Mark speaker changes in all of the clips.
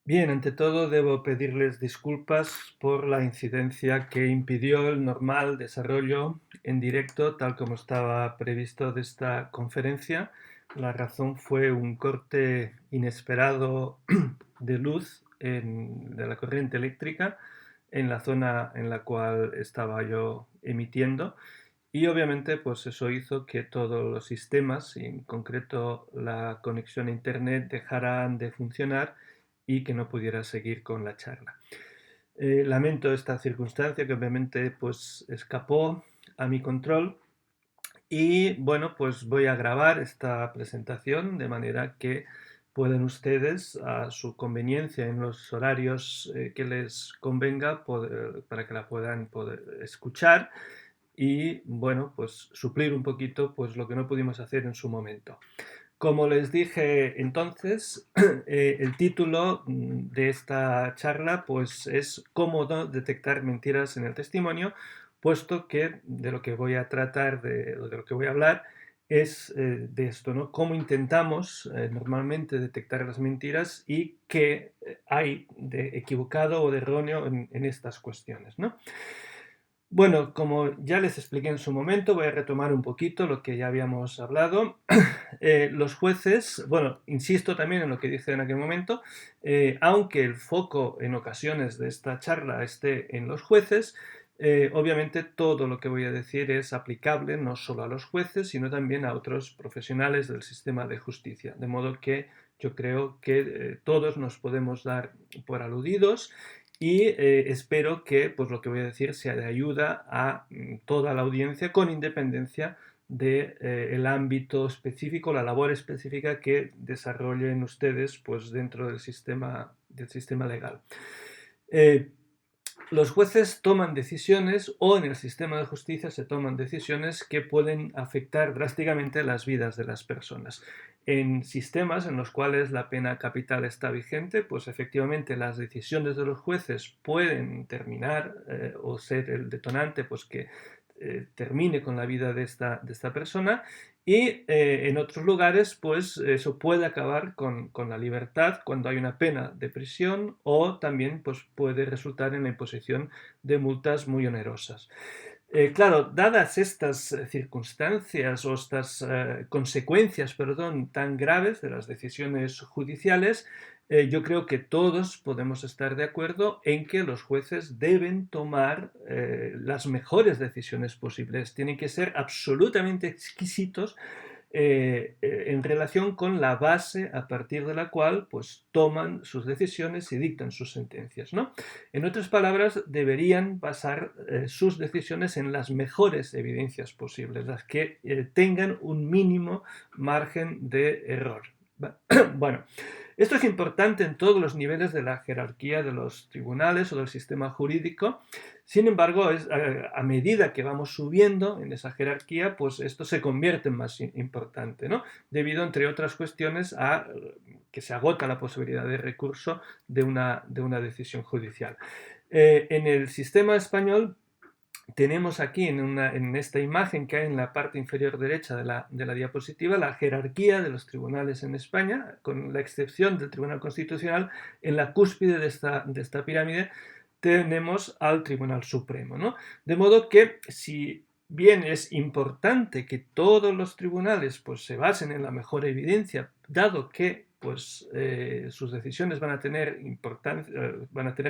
Speaker 1: Bien, ante todo debo pedirles disculpas por la incidencia que impidió el normal desarrollo en directo, tal como estaba previsto de esta conferencia. La razón fue un corte inesperado de luz de la corriente eléctrica en la zona en la cual estaba yo emitiendo. Y obviamente, pues eso hizo que todos los sistemas, y en concreto la conexión a Internet, dejaran de funcionar y que no pudiera seguir con la charla. Lamento esta circunstancia que obviamente pues escapó a mi control y bueno, pues voy a grabar esta presentación de manera que pueden ustedes a su conveniencia en los horarios que les convenga para que la puedan poder escuchar y bueno, pues suplir un poquito pues lo que no pudimos hacer en su momento. Como les dije entonces, el título de esta charla pues es cómo no detectar mentiras en el testimonio, puesto que de lo que voy a tratar, de lo que voy a hablar, es de esto, ¿no? Cómo intentamos normalmente detectar las mentiras y qué hay de equivocado o de erróneo en estas cuestiones, ¿no? Bueno, como ya les expliqué en su momento, voy a retomar un poquito lo que ya habíamos hablado. Los jueces, bueno, insisto también en lo que dije en aquel momento, aunque el foco en ocasiones de esta charla esté en los jueces, obviamente todo lo que voy a decir es aplicable no solo a los jueces, sino también a otros profesionales del sistema de justicia. De modo que yo creo que todos nos podemos dar por aludidos y espero que pues, lo que voy a decir sea de ayuda a toda la audiencia con independencia del ámbito específico, la labor específica que desarrollen ustedes pues, dentro del sistema legal. Eh, los jueces toman decisiones o en el sistema de justicia se toman decisiones que pueden afectar drásticamente las vidas de las personas. En sistemas en los cuales la pena capital está vigente, pues efectivamente las decisiones de los jueces pueden terminar o ser el detonante pues que termine con la vida de esta persona y en otros lugares pues eso puede acabar con la libertad cuando hay una pena de prisión o también pues puede resultar en la imposición de multas muy onerosas. Claro, dadas estas circunstancias o estas consecuencias, perdón, tan graves de las decisiones judiciales, yo creo que todos podemos estar de acuerdo en que los jueces deben tomar las mejores decisiones posibles. Tienen que ser absolutamente exquisitos en relación con la base a partir de la cual pues, toman sus decisiones y dictan sus sentencias, ¿no? En otras palabras, deberían basar sus decisiones en las mejores evidencias posibles, las que tengan un mínimo margen de error. Bueno, esto es importante en todos los niveles de la jerarquía de los tribunales o del sistema jurídico. Sin embargo, a medida que vamos subiendo en esa jerarquía, pues esto se convierte en más importante, ¿no? Debido, entre otras cuestiones, a que se agota la posibilidad de recurso de una decisión judicial. En el sistema español tenemos aquí en esta imagen que hay en la parte inferior derecha de la diapositiva la jerarquía de los tribunales en España, con la excepción del Tribunal Constitucional. En la cúspide de esta pirámide tenemos al Tribunal Supremo, ¿no? De modo que si bien es importante que todos los tribunales pues, se basen en la mejor evidencia, dado que pues, sus decisiones van a tener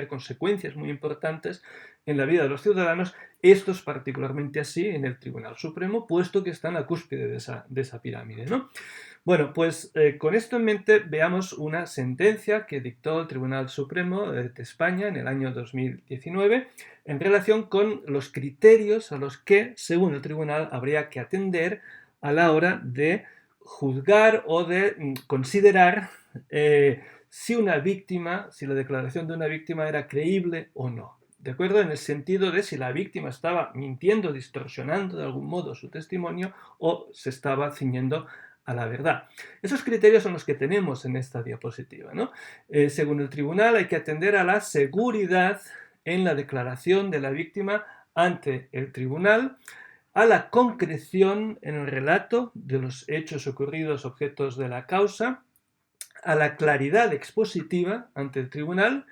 Speaker 1: consecuencias muy importantes en la vida de los ciudadanos, esto es particularmente así en el Tribunal Supremo, puesto que está en la cúspide de esa pirámide, ¿no? Bueno, pues con esto en mente veamos una sentencia que dictó el Tribunal Supremo de España en el año 2019 en relación con los criterios a los que, según el tribunal, habría que atender a la hora de juzgar o de considerar si si la declaración de una víctima era creíble o no. ¿De acuerdo? En el sentido de si la víctima estaba mintiendo, distorsionando de algún modo su testimonio o se estaba ciñendo a la verdad. Esos criterios son los que tenemos en esta diapositiva, ¿no? Según el tribunal hay que atender a la seguridad en la declaración de la víctima ante el tribunal, a la concreción en el relato de los hechos ocurridos objetos de la causa, a la claridad expositiva ante el tribunal,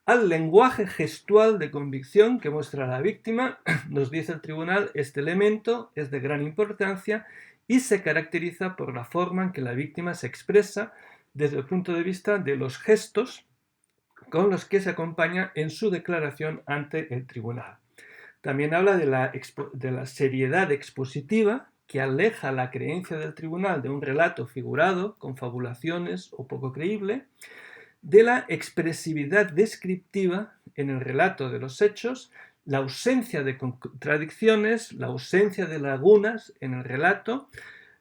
Speaker 1: al lenguaje gestual de convicción que muestra la víctima. Nos dice el tribunal: este elemento es de gran importancia y se caracteriza por la forma en que la víctima se expresa desde el punto de vista de los gestos con los que se acompaña en su declaración ante el tribunal. También habla de la seriedad expositiva, que aleja la creencia del tribunal de un relato figurado, con fabulaciones o poco creíble, de la expresividad descriptiva en el relato de los hechos, la ausencia de contradicciones, la ausencia de lagunas en el relato.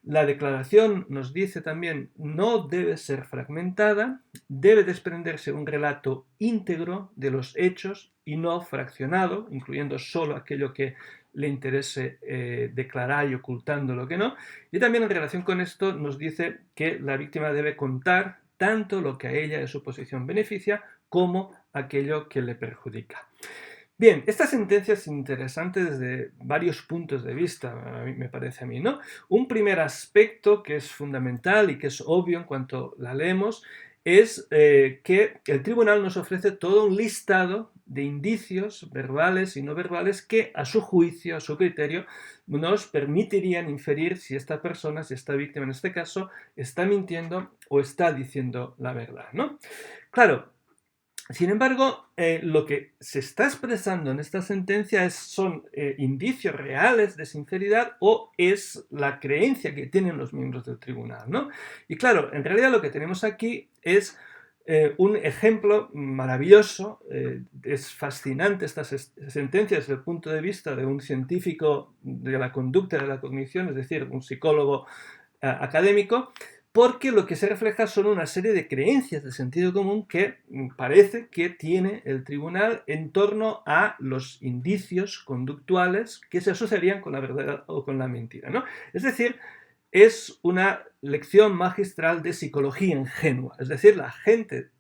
Speaker 1: La declaración, nos dice también, no debe ser fragmentada, debe desprenderse un relato íntegro de los hechos y no fraccionado, incluyendo solo aquello que le interese declarar y ocultando lo que no. Y también en relación con esto nos dice que la víctima debe contar tanto lo que a ella de su posición beneficia como aquello que le perjudica. Bien, esta sentencia es interesante desde varios puntos de vista, me parece a mí, ¿no? Un primer aspecto que es fundamental y que es obvio en cuanto la leemos es que el tribunal nos ofrece todo un listado de indicios verbales y no verbales que, a su juicio, a su criterio, nos permitirían inferir si esta persona, si esta víctima en este caso, está mintiendo o está diciendo la verdad, ¿no? Claro. Sin embargo, lo que se está expresando en esta sentencia son indicios reales de sinceridad o es la creencia que tienen los miembros del tribunal, ¿no? Y claro, en realidad lo que tenemos aquí es un ejemplo maravilloso. Es fascinante esta sentencia desde el punto de vista de un científico de la conducta y de la cognición, es decir, un psicólogo académico, porque lo que se refleja son una serie de creencias de sentido común que parece que tiene el tribunal en torno a los indicios conductuales que se asociarían con la verdad o con la mentira, ¿no? Es decir, es una lección magistral de psicología ingenua. Es decir, la gente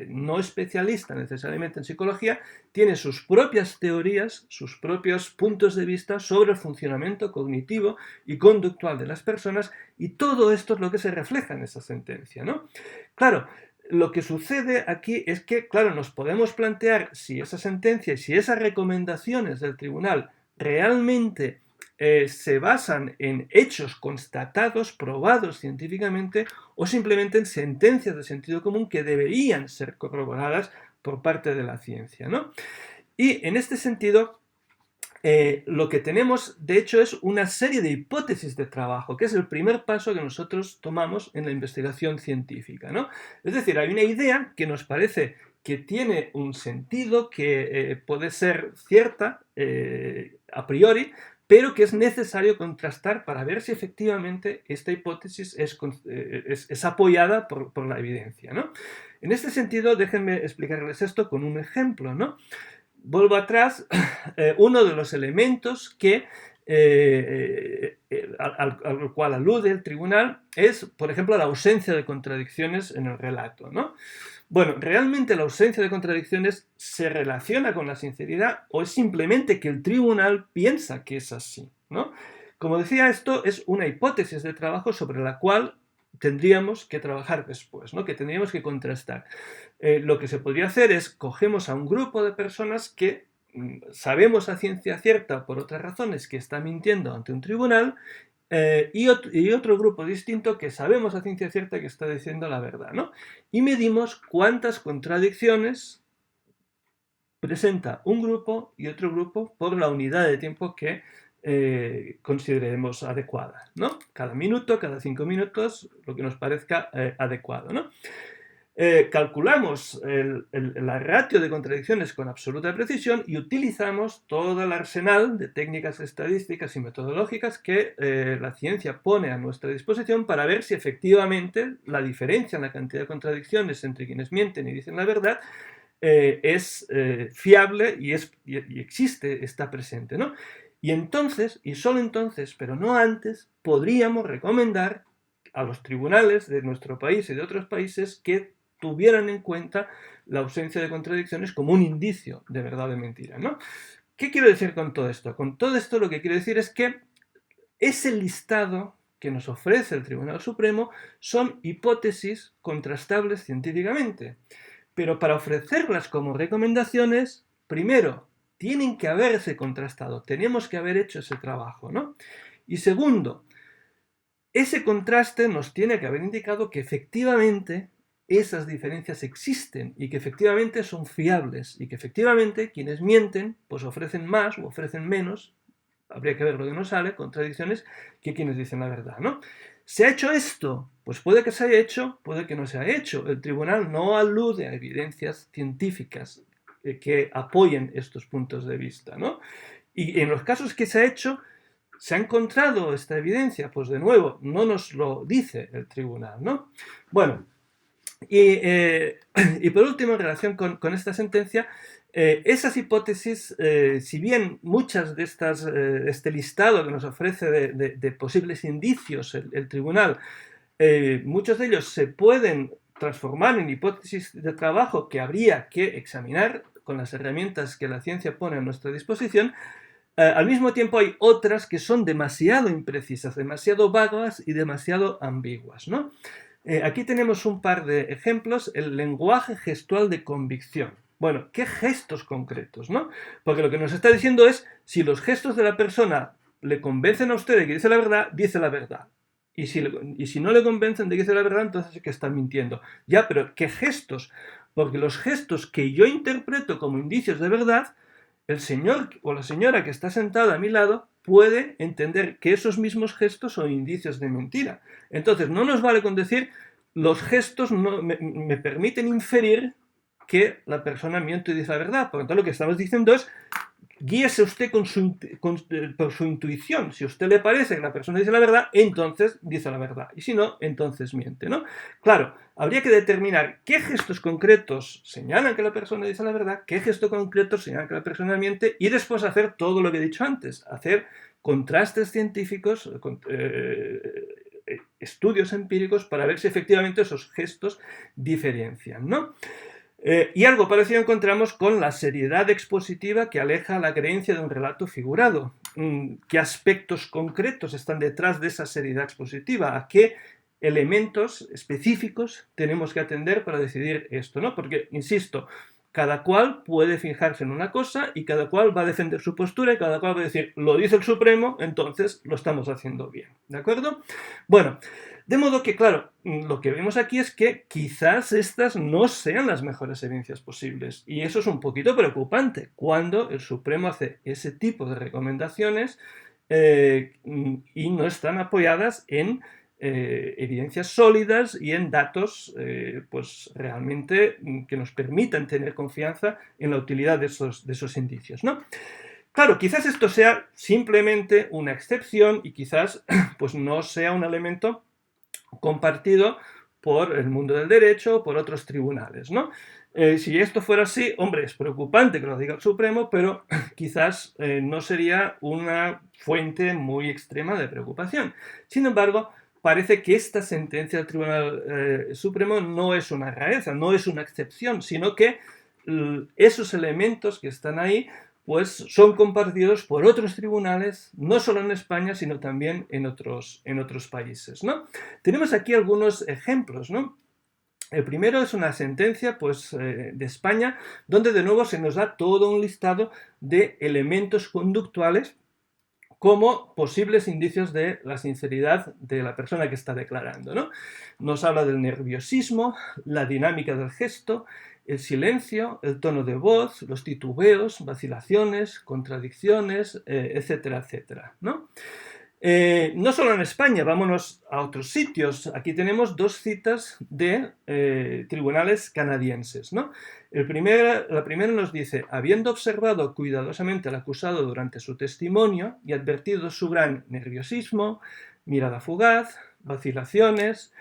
Speaker 1: no especialista necesariamente en psicología tiene sus propias teorías, sus propios puntos de vista sobre el funcionamiento cognitivo y conductual de las personas, y todo esto es lo que se refleja en esa sentencia, ¿no? Claro, lo que sucede aquí es que, claro, nos podemos plantear si esa sentencia y si esas recomendaciones del tribunal realmente se basan en hechos constatados, probados científicamente, o simplemente en sentencias de sentido común que deberían ser corroboradas por parte de la ciencia, ¿no? Y en este sentido, lo que tenemos, de hecho, es una serie de hipótesis de trabajo, que es el primer paso que nosotros tomamos en la investigación científica, ¿no? Es decir, hay una idea que nos parece que tiene un sentido, que puede ser cierta a priori, pero que es necesario contrastar para ver si efectivamente esta hipótesis es apoyada por la evidencia, ¿no? En este sentido, déjenme explicarles esto con un ejemplo, ¿no? Vuelvo atrás, uno de los elementos que, al cual alude el tribunal es, por ejemplo, la ausencia de contradicciones en el relato, ¿no? Bueno, ¿realmente la ausencia de contradicciones se relaciona con la sinceridad o es simplemente que el tribunal piensa que es así, ¿no? Como decía, esto es una hipótesis de trabajo sobre la cual tendríamos que trabajar después, ¿no? Que tendríamos que contrastar. Lo que se podría hacer es cogemos a un grupo de personas que sabemos a ciencia cierta por otras razones que está mintiendo ante un tribunal y otro grupo distinto que sabemos a ciencia cierta que está diciendo la verdad, ¿no? Y medimos cuántas contradicciones presenta un grupo y otro grupo por la unidad de tiempo que consideremos adecuada, ¿no? Cada minuto, cada 5 minutos, lo que nos parezca adecuado, ¿no? Calculamos la ratio de contradicciones con absoluta precisión y utilizamos todo el arsenal de técnicas estadísticas y metodológicas que la ciencia pone a nuestra disposición para ver si efectivamente la diferencia en la cantidad de contradicciones entre quienes mienten y dicen la verdad es fiable y existe, está presente, ¿no? Y entonces, y solo entonces, pero no antes, podríamos recomendar a los tribunales de nuestro país y de otros países que tuvieran en cuenta la ausencia de contradicciones como un indicio de verdad o de mentira, ¿no? ¿Qué quiero decir con todo esto? Con todo esto lo que quiero decir es que ese listado que nos ofrece el Tribunal Supremo son hipótesis contrastables científicamente. Pero para ofrecerlas como recomendaciones, primero, tienen que haberse contrastado, tenemos que haber hecho ese trabajo, ¿no? Y segundo, ese contraste nos tiene que haber indicado que efectivamente esas diferencias existen y que efectivamente son fiables y que efectivamente quienes mienten pues ofrecen más o ofrecen menos, habría que ver lo que nos sale, contradicciones, que quienes dicen la verdad, ¿no? ¿Se ha hecho esto? Pues puede que se haya hecho, puede que no se haya hecho. El tribunal no alude a evidencias científicas que apoyen estos puntos de vista, ¿no? Y en los casos que se ha hecho, ¿se ha encontrado esta evidencia? Pues de nuevo, no nos lo dice el tribunal, ¿no? Bueno, y por último, en relación con esta sentencia, esas hipótesis, si bien muchas de estas, este listado que nos ofrece de posibles indicios el tribunal, muchos de ellos se pueden transformar en hipótesis de trabajo que habría que examinar con las herramientas que la ciencia pone a nuestra disposición, al mismo tiempo hay otras que son demasiado imprecisas, demasiado vagas y demasiado ambiguas, ¿no? Aquí tenemos un par de ejemplos. El lenguaje gestual de convicción. Bueno, ¿qué gestos concretos, no? Porque lo que nos está diciendo es, si los gestos de la persona le convencen a usted de que dice la verdad, dice la verdad. Y si no le convencen de que dice la verdad, entonces es que está mintiendo. Ya, pero ¿qué gestos? Porque los gestos que yo interpreto como indicios de verdad, el señor o la señora que está sentada a mi lado puede entender que esos mismos gestos son indicios de mentira. Entonces, no nos vale con decir los gestos me permiten inferir que la persona miente y dice la verdad. Por lo tanto, lo que estamos diciendo es guíese usted por su intuición. Si a usted le parece que la persona dice la verdad, entonces dice la verdad. Y si no, entonces miente, ¿no? Claro, habría que determinar qué gestos concretos señalan que la persona dice la verdad, qué gestos concretos señalan que la persona miente, y después hacer todo lo que he dicho antes, hacer contrastes científicos, estudios empíricos para ver si efectivamente esos gestos diferencian, ¿no? Y algo parecido encontramos con la seriedad expositiva que aleja la creencia de un relato figurado. ¿Qué aspectos concretos están detrás de esa seriedad expositiva? ¿A qué elementos específicos tenemos que atender para decidir esto, ¿no? Porque, insisto, cada cual puede fijarse en una cosa y cada cual va a defender su postura y cada cual va a decir, lo dice el Supremo, entonces lo estamos haciendo bien, ¿de acuerdo? Bueno, de modo que, claro, lo que vemos aquí es que quizás estas no sean las mejores evidencias posibles. Y eso es un poquito preocupante cuando el Supremo hace ese tipo de recomendaciones y no están apoyadas en evidencias sólidas y en datos pues realmente que nos permitan tener confianza en la utilidad de esos indicios, ¿no? Claro, quizás esto sea simplemente una excepción y quizás pues no sea un elemento compartido por el mundo del derecho o por otros tribunales, ¿no? Si esto fuera así, hombre, es preocupante que lo diga el Supremo, pero quizás no sería una fuente muy extrema de preocupación. Sin embargo, parece que esta sentencia del Tribunal Supremo no es una rareza, no es una excepción, sino que esos elementos que están ahí pues son compartidos por otros tribunales, no solo en España, sino también en otros países, ¿no? Tenemos aquí algunos ejemplos, ¿no? El primero es una sentencia pues, de España, donde de nuevo se nos da todo un listado de elementos conductuales como posibles indicios de la sinceridad de la persona que está declarando, ¿no? Nos habla del nerviosismo, la dinámica del gesto, el silencio, el tono de voz, los titubeos, vacilaciones, contradicciones, etcétera, etcétera, ¿no? No solo en España, vámonos a otros sitios. Aquí tenemos dos citas de tribunales canadienses, ¿no? La primera nos dice, habiendo observado cuidadosamente al acusado durante su testimonio y advertido su gran nerviosismo, mirada fugaz, vacilaciones,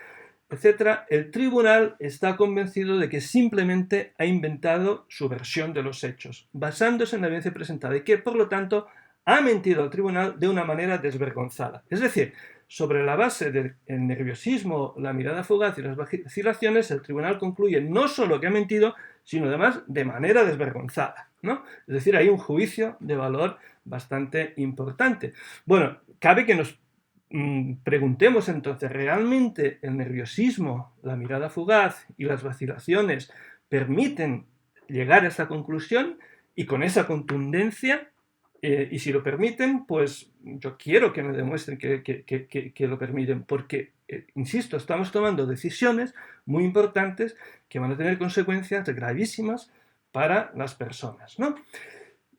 Speaker 1: etc., el tribunal está convencido de que simplemente ha inventado su versión de los hechos, basándose en la evidencia presentada y que, por lo tanto, ha mentido al tribunal de una manera desvergonzada. Es decir, sobre la base del nerviosismo, la mirada fugaz y las vacilaciones, el tribunal concluye no solo que ha mentido, sino además de manera desvergonzada, ¿no? Es decir, hay un juicio de valor bastante importante. Bueno, cabe que nos Preguntemos entonces, ¿realmente el nerviosismo, la mirada fugaz y las vacilaciones permiten llegar a esa conclusión y con esa contundencia? Y si lo permiten, pues yo quiero que me demuestren que lo permiten, porque, insisto, estamos tomando decisiones muy importantes que van a tener consecuencias gravísimas para las personas, ¿no?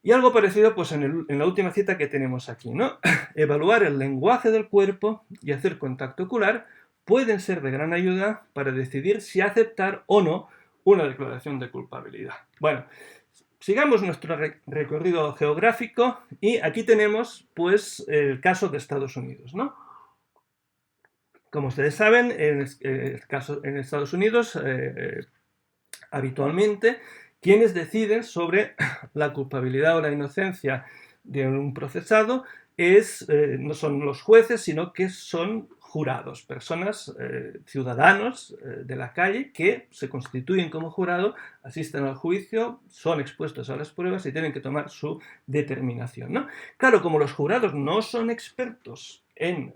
Speaker 1: Y algo parecido pues en la última cita que tenemos aquí, ¿no? Evaluar el lenguaje del cuerpo y hacer contacto ocular pueden ser de gran ayuda para decidir si aceptar o no una declaración de culpabilidad. Bueno, sigamos nuestro recorrido geográfico y aquí tenemos pues el caso de Estados Unidos, ¿no? Como ustedes saben, en Estados Unidos habitualmente quienes deciden sobre la culpabilidad o la inocencia de un procesado no son los jueces, sino que son jurados, personas, ciudadanos de la calle que se constituyen como jurado, asisten al juicio, son expuestos a las pruebas y tienen que tomar su determinación, ¿no? Claro, como los jurados no son expertos en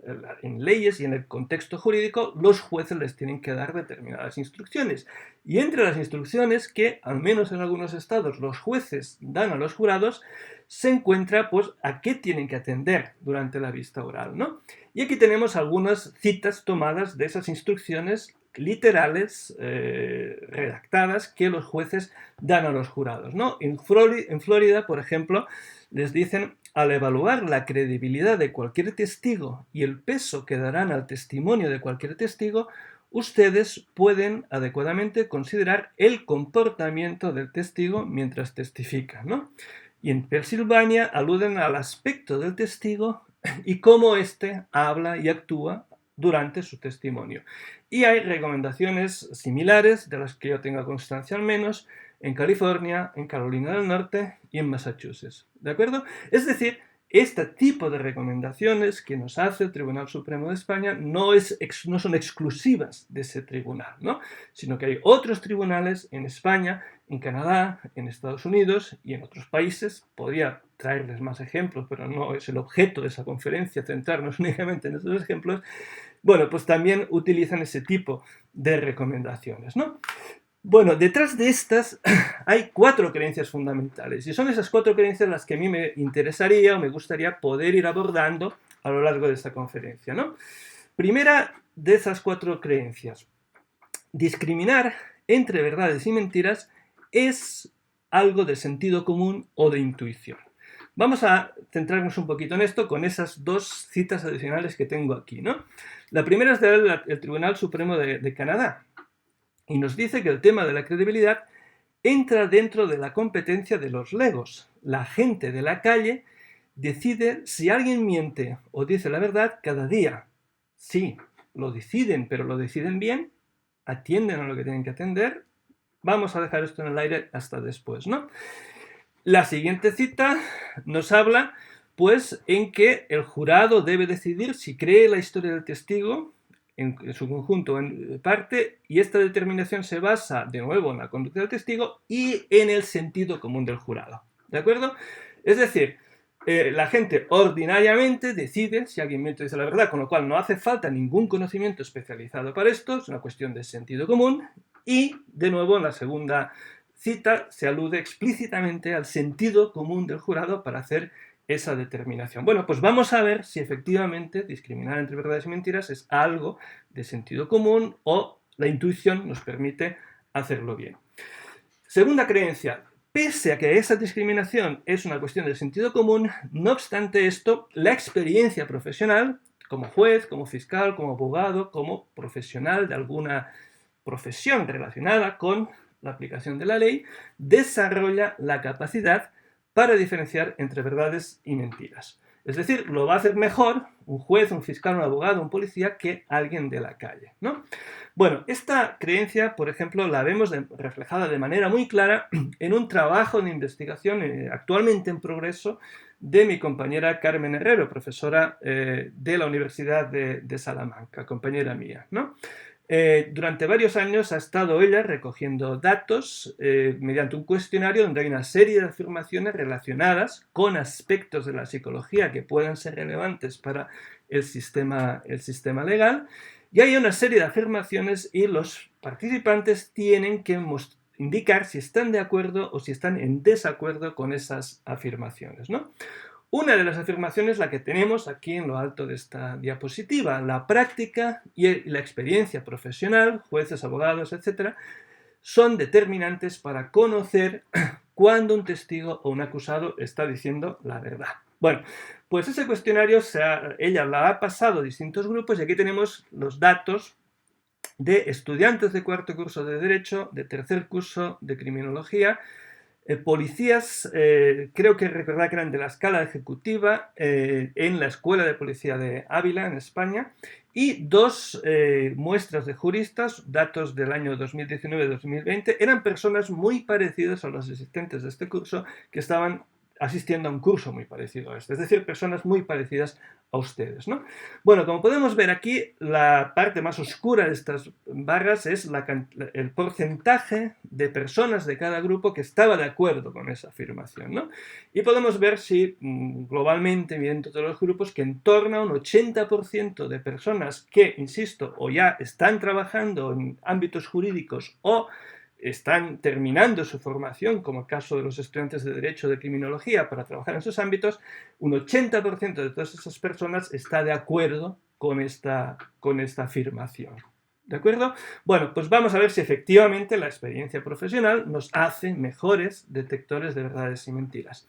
Speaker 1: leyes y en el contexto jurídico, los jueces les tienen que dar determinadas instrucciones. Y entre las instrucciones que, al menos en algunos estados, los jueces dan a los jurados, se encuentra pues a qué tienen que atender durante la vista oral, ¿no? Y aquí tenemos algunas citas tomadas de esas instrucciones literales redactadas que los jueces dan a los jurados, ¿no? En Florida, por ejemplo, les dicen: al evaluar la credibilidad de cualquier testigo y el peso que darán al testimonio de cualquier testigo, ustedes pueden adecuadamente considerar el comportamiento del testigo mientras testifica, ¿no? Y en Pensilvania aluden al aspecto del testigo y cómo éste habla y actúa durante su testimonio. Y hay recomendaciones similares, de las que yo tenga constancia al menos, en California, en Carolina del Norte y en Massachusetts. ¿De acuerdo? Es decir, este tipo de recomendaciones que nos hace el Tribunal Supremo de España no son exclusivas de ese tribunal, ¿no? Sino que hay otros tribunales en España, en Canadá, en Estados Unidos y en otros países. Podría traerles más ejemplos, pero no es el objeto de esa conferencia centrarnos únicamente en esos ejemplos. Bueno, pues también utilizan ese tipo de recomendaciones, ¿no? Bueno, detrás de estas hay 4 creencias fundamentales y son esas 4 creencias las que a mí me interesaría o me gustaría poder ir abordando a lo largo de esta conferencia, ¿no? Primera de esas 4 creencias: discriminar entre verdades y mentiras es algo de sentido común o de intuición. Vamos a centrarnos un poquito en esto con esas 2 citas adicionales que tengo aquí, ¿no? La primera es del Tribunal Supremo de Canadá y nos dice que el tema de la credibilidad entra dentro de la competencia de los legos. La gente de la calle decide si alguien miente o dice la verdad cada día. Sí, lo deciden, pero lo deciden bien, atienden a lo que tienen que atender. Vamos a dejar esto en el aire hasta después, ¿no? La siguiente cita nos habla, pues, en que el jurado debe decidir si cree la historia del testigo en su conjunto, en parte, y esta determinación se basa, de nuevo, en la conducta del testigo y en el sentido común del jurado. ¿De acuerdo? Es decir, la gente ordinariamente decide si alguien miente o dice la verdad, con lo cual no hace falta ningún conocimiento especializado para esto, es una cuestión de sentido común. Y, de nuevo, en la segunda cita se alude explícitamente al sentido común del jurado para hacer esa determinación. Bueno, pues vamos a ver si efectivamente discriminar entre verdades y mentiras es algo de sentido común o la intuición nos permite hacerlo bien. Segunda creencia: pese a que esa discriminación es una cuestión de sentido común, no obstante esto, la experiencia profesional, como juez, como fiscal, como abogado, como profesional de alguna profesión relacionada con la aplicación de la ley, desarrolla la capacidad para diferenciar entre verdades y mentiras. Es decir, lo va a hacer mejor un juez, un fiscal, un abogado, un policía que alguien de la calle, ¿no? Bueno, esta creencia, por ejemplo, la vemos reflejada de manera muy clara en un trabajo de investigación actualmente en progreso de mi compañera Carmen Herrero, profesora de la Universidad de Salamanca, compañera mía, ¿no? Durante varios años ha estado ella recogiendo datos mediante un cuestionario donde hay una serie de afirmaciones relacionadas con aspectos de la psicología que puedan ser relevantes para el sistema legal, y hay una serie de afirmaciones y los participantes tienen que indicar si están de acuerdo o si están en desacuerdo con esas afirmaciones, ¿no? Una de las afirmaciones, la que tenemos aquí en lo alto de esta diapositiva: la práctica y la experiencia profesional, jueces, abogados, etcétera, son determinantes para conocer cuando un testigo o un acusado está diciendo la verdad. Bueno, pues ese cuestionario ella la ha pasado a distintos grupos y aquí tenemos los datos de estudiantes de cuarto curso de Derecho, de tercer curso de Criminología, policías, creo que recordar que eran de la escala ejecutiva, en la Escuela de Policía de Ávila, en España, y dos muestras de juristas, datos del año 2019-2020, eran personas muy parecidas a los asistentes de este curso que estaban asistiendo a un curso muy parecido a este, es decir, personas muy parecidas a ustedes, ¿no? Bueno, como podemos ver aquí, la parte más oscura de estas barras es el porcentaje de personas de cada grupo que estaba de acuerdo con esa afirmación, ¿no? Y podemos ver si globalmente, dentro de los grupos, que en torno a un 80% de personas que, insisto, o ya están trabajando en ámbitos jurídicos o están terminando su formación, como el caso de los estudiantes de Derecho de Criminología, para trabajar en esos ámbitos, un 80% de todas esas personas está de acuerdo con esta afirmación. ¿De acuerdo? Bueno, pues vamos a ver si efectivamente la experiencia profesional nos hace mejores detectores de verdades y mentiras.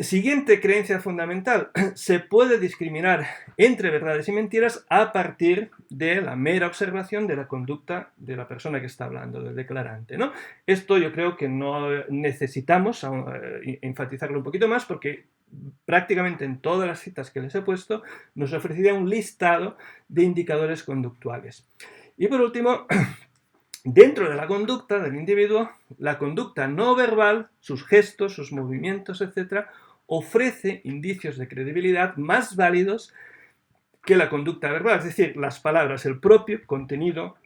Speaker 1: Siguiente creencia fundamental: se puede discriminar entre verdades y mentiras a partir de la mera observación de la conducta de la persona que está hablando, del declarante, ¿no? Esto yo creo que no necesitamos enfatizarlo un poquito más, porque prácticamente en todas las citas que les he puesto nos ofrecería un listado de indicadores conductuales. Y por último, dentro de la conducta del individuo, la conducta no verbal, sus gestos, sus movimientos, etcétera, ofrece indicios de credibilidad más válidos que la conducta verbal, es decir, las palabras, el propio contenido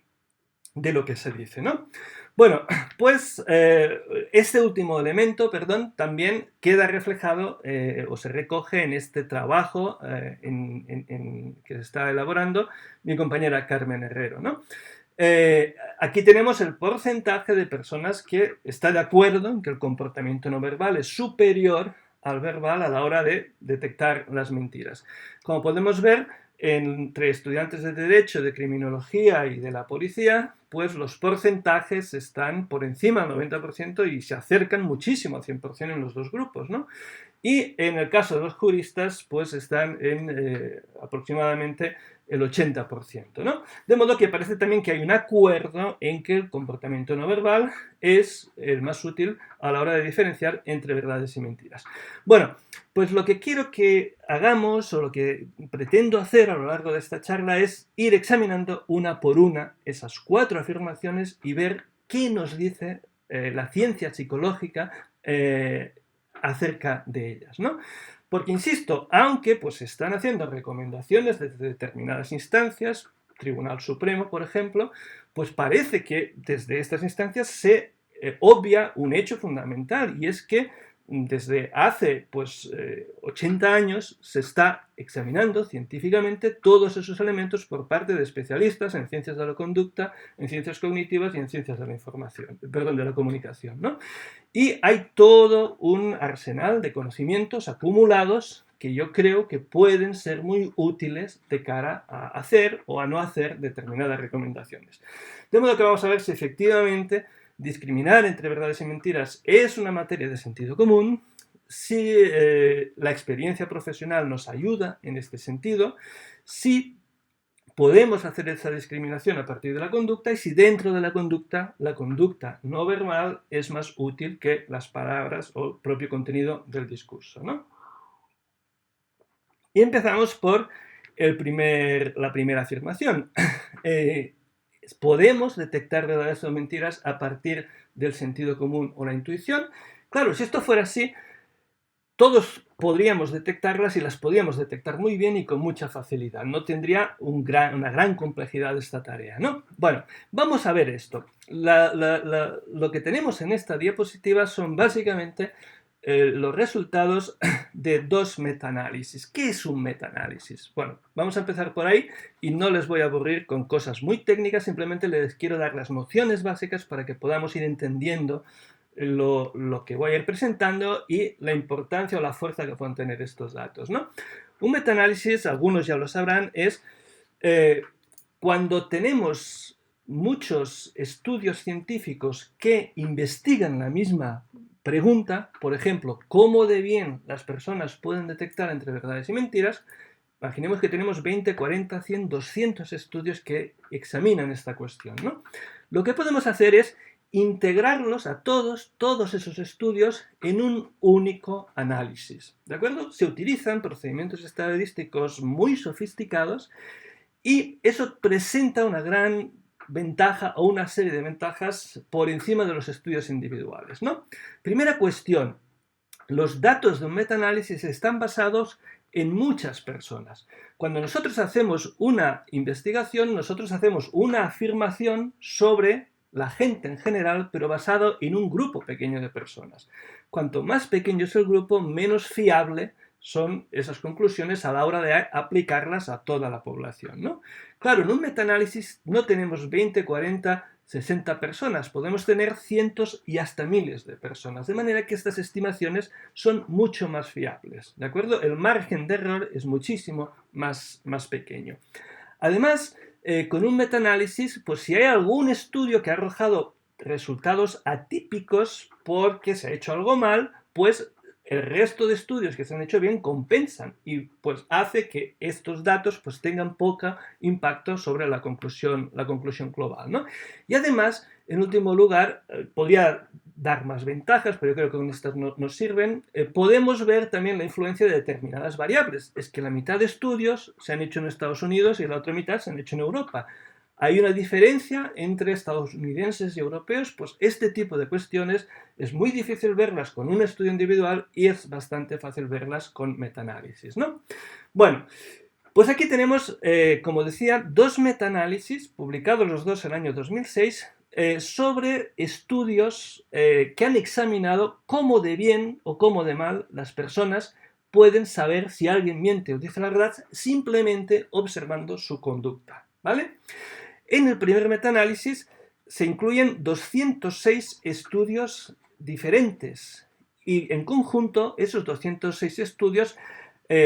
Speaker 1: de lo que se dice, ¿no? Bueno, pues este último elemento, también queda reflejado o se recoge en este trabajo que se está elaborando mi compañera Carmen Herrero, ¿no? Aquí tenemos el porcentaje de personas que está de acuerdo en que el comportamiento no verbal es superior al verbal a la hora de detectar las mentiras. Como podemos ver, entre estudiantes de Derecho, de Criminología y de la Policía, pues los porcentajes están por encima del 90% y se acercan muchísimo al 100% en los dos grupos, ¿no? Y en el caso de los juristas, pues están en aproximadamente el 80%, ¿no? De modo que parece también que hay un acuerdo en que el comportamiento no verbal es el más útil a la hora de diferenciar entre verdades y mentiras. Bueno, pues lo que quiero que hagamos, o lo que pretendo hacer a lo largo de esta charla, es ir examinando una por una esas 4 afirmaciones y ver qué nos dice la ciencia psicológica acerca de ellas, ¿no? Porque, insisto, aunque pues se están haciendo recomendaciones desde determinadas instancias, Tribunal Supremo, por ejemplo, pues parece que desde estas instancias se obvia un hecho fundamental, y es que desde hace 80 años se está examinando científicamente todos esos elementos por parte de especialistas en ciencias de la conducta, en ciencias cognitivas y en ciencias de la información, de la comunicación, ¿no? Y hay todo un arsenal de conocimientos acumulados que yo creo que pueden ser muy útiles de cara a hacer o a no hacer determinadas recomendaciones. De modo que vamos a ver si efectivamente discriminar entre verdades y mentiras es una materia de sentido común, si la experiencia profesional nos ayuda en este sentido, si podemos hacer esa discriminación a partir de la conducta, y si dentro de la conducta no verbal es más útil que las palabras o el propio contenido del discurso, ¿no? Y empezamos por la primera afirmación. ¿Podemos detectar verdades o mentiras a partir del sentido común o la intuición? Claro, si esto fuera así, todos podríamos detectarlas, y las podríamos detectar muy bien y con mucha facilidad. No tendría una gran complejidad esta tarea, ¿no? Bueno, vamos a ver esto. Lo que tenemos en esta diapositiva son básicamente los resultados de 2 metaanálisis. ¿Qué es un metaanálisis? Bueno, vamos a empezar por ahí y no les voy a aburrir con cosas muy técnicas, simplemente les quiero dar las nociones básicas para que podamos ir entendiendo lo que voy a ir presentando y la importancia o la fuerza que pueden tener estos datos, ¿no? Un metaanálisis, algunos ya lo sabrán, es cuando tenemos muchos estudios científicos que investigan la misma pregunta, por ejemplo, cómo de bien las personas pueden detectar entre verdades y mentiras. Imaginemos que tenemos 20, 40, 100, 200 estudios que examinan esta cuestión, ¿no? Lo que podemos hacer es integrarlos a todos esos estudios en un único análisis, ¿de acuerdo? Se utilizan procedimientos estadísticos muy sofisticados y eso presenta una gran ventaja o una serie de ventajas por encima de los estudios individuales, ¿no? Primera cuestión, los datos de un metaanálisis están basados en muchas personas. Cuando nosotros hacemos una investigación, nosotros hacemos una afirmación sobre la gente en general, pero basado en un grupo pequeño de personas. Cuanto más pequeño es el grupo, menos fiable son esas conclusiones a la hora de aplicarlas a toda la población, ¿no? Claro, en un metaanálisis no tenemos 20, 40, 60 personas, podemos tener cientos y hasta miles de personas, de manera que estas estimaciones son mucho más fiables, ¿de acuerdo? El margen de error es muchísimo más pequeño. Además, con un metaanálisis, pues si hay algún estudio que ha arrojado resultados atípicos porque se ha hecho algo mal, pues el resto de estudios que se han hecho bien compensan y pues hace que estos datos pues tengan poco impacto sobre la conclusión global, ¿no? Y además, en último lugar, podría dar más ventajas, pero yo creo que con estas no nos sirven. Podemos ver también la influencia de determinadas variables. Es que la mitad de estudios se han hecho en Estados Unidos y la otra mitad se han hecho en Europa. Hay una diferencia entre estadounidenses y europeos, pues este tipo de cuestiones es muy difícil verlas con un estudio individual y es bastante fácil verlas con metaanálisis, ¿no? Bueno, pues aquí tenemos, como decía, 2 metaanálisis, publicados los dos en el año 2006, sobre estudios que han examinado cómo de bien o cómo de mal las personas pueden saber si alguien miente o dice la verdad simplemente observando su conducta, ¿vale? En el primer metaanálisis se incluyen 206 estudios diferentes y en conjunto esos 206 estudios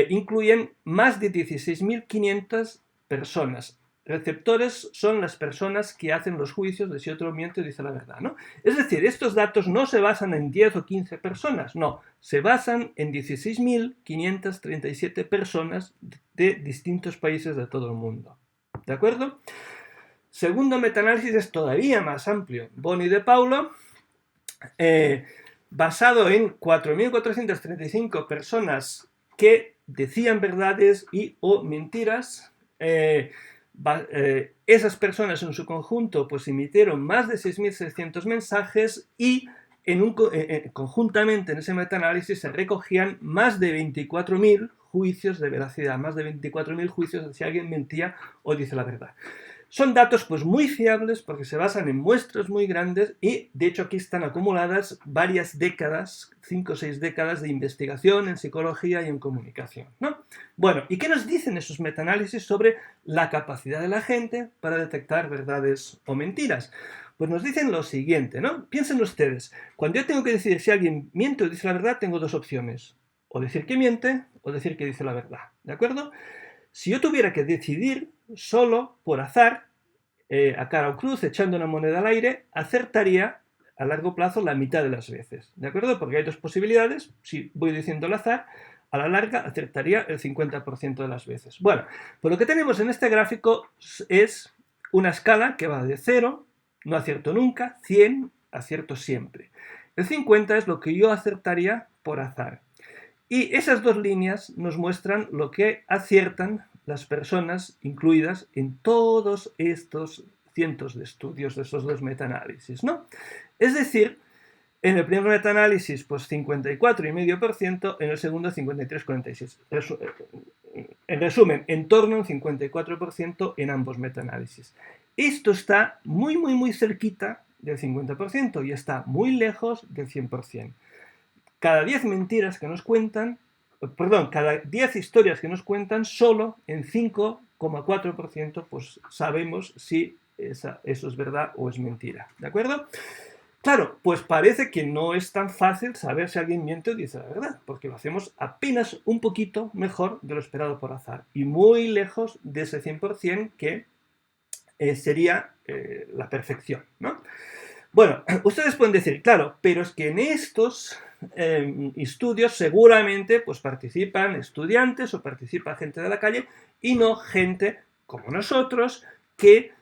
Speaker 1: incluyen más de 16.500 personas. Receptores son las personas que hacen los juicios de si otro miente o dice la verdad, ¿no? Es decir, estos datos no se basan en 10 o 15 personas, no, se basan en 16.537 personas de distintos países de todo el mundo, ¿de acuerdo? Segundo metaanálisis es todavía más amplio. Boni de Paulo, basado en 4.435 personas que decían verdades y o mentiras. Esas personas en su conjunto pues emitieron más de 6.600 mensajes y conjuntamente en ese metaanálisis se recogían más de 24.000 juicios de veracidad, más de 24.000 juicios de si alguien mentía o dice la verdad. Son datos pues muy fiables porque se basan en muestras muy grandes y de hecho aquí están acumuladas varias décadas, 5 o 6 décadas de investigación en psicología y en comunicación, ¿no? Bueno, ¿y qué nos dicen esos metaanálisis sobre la capacidad de la gente para detectar verdades o mentiras? Pues nos dicen lo siguiente, ¿no? Piensen ustedes, cuando yo tengo que decidir si alguien miente o dice la verdad, tengo dos opciones, o decir que miente o decir que dice la verdad, ¿de acuerdo? Si yo tuviera que decidir solo por azar, a cara o cruz, echando una moneda al aire, acertaría a largo plazo la mitad de las veces, ¿de acuerdo? Porque hay dos posibilidades, si voy diciendo al azar, a la larga acertaría el 50% de las veces. Bueno, pues lo que tenemos en este gráfico es una escala que va de 0, no acierto nunca, 100, acierto siempre. El 50 es lo que yo acertaría por azar. Y esas dos líneas nos muestran lo que aciertan las personas incluidas en todos estos cientos de estudios de esos dos metaanálisis, ¿no? Es decir, en el primer metaanálisis, pues 54,5%, en el segundo 53,46%. En resumen, en torno a un 54% en ambos metaanálisis. Esto está muy cerquita del 50% y está muy lejos del 100%. cada 10 mentiras que nos cuentan, perdón, cada 10 historias que nos cuentan, solo en 5,4% pues sabemos si eso es verdad o es mentira, ¿de acuerdo? Claro, pues parece que no es tan fácil saber si alguien miente o dice la verdad, porque lo hacemos apenas un poquito mejor de lo esperado por azar y muy lejos de ese 100% que sería la perfección, ¿no? Bueno, ustedes pueden decir, claro, pero es que en estos estudios seguramente pues participan estudiantes o participa gente de la calle y no gente como nosotros que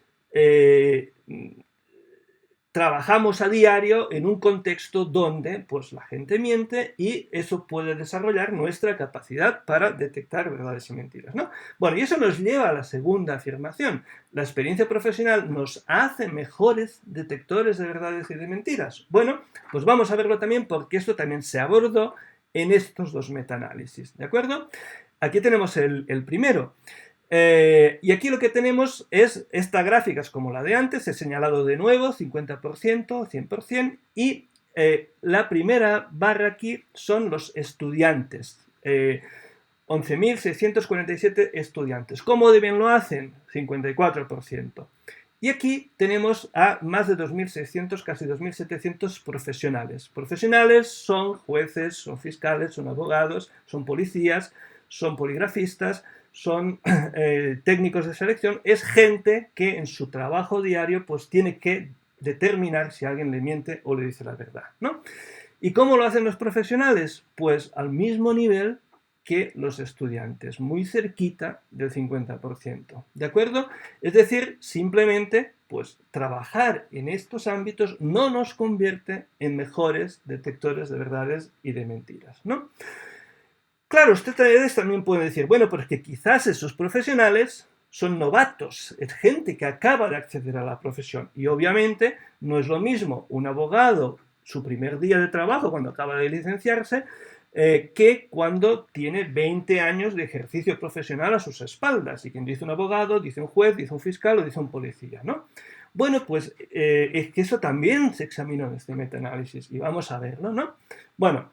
Speaker 1: trabajamos a diario en un contexto donde pues, la gente miente y eso puede desarrollar nuestra capacidad para detectar verdades y mentiras, ¿no? Bueno, y eso nos lleva a la segunda afirmación. La experiencia profesional nos hace mejores detectores de verdades y de mentiras. Bueno, pues vamos a verlo también porque esto también se abordó en estos dos metaanálisis, ¿de acuerdo? Aquí tenemos el primero. Y aquí lo que tenemos es esta gráfica, es como la de antes, he señalado de nuevo 50%, 100%, y la primera barra aquí son los estudiantes. 11.647 estudiantes. ¿Cómo de bien lo hacen? 54%. Y aquí tenemos a más de 2.600, casi 2.700 profesionales. Profesionales son jueces, son fiscales, son abogados, son policías, son poligrafistas, son técnicos de selección. Es gente que en su trabajo diario pues tiene que determinar si alguien le miente o le dice la verdad, ¿no? ¿Y cómo lo hacen los profesionales? Pues al mismo nivel que los estudiantes, muy cerquita del 50%, ¿de acuerdo? Es decir, simplemente, pues trabajar en estos ámbitos no nos convierte en mejores detectores de verdades y de mentiras, ¿no? Claro, ustedes también pueden decir, bueno, pero es que quizás esos profesionales son novatos, es gente que acaba de acceder a la profesión y obviamente no es lo mismo un abogado su primer día de trabajo cuando acaba de licenciarse que cuando tiene 20 años de ejercicio profesional a sus espaldas. Y quien dice un abogado, dice un juez, dice un fiscal o dice un policía, ¿no? Bueno, pues es que eso también se examinó en este metaanálisis y vamos a verlo, ¿no? Bueno,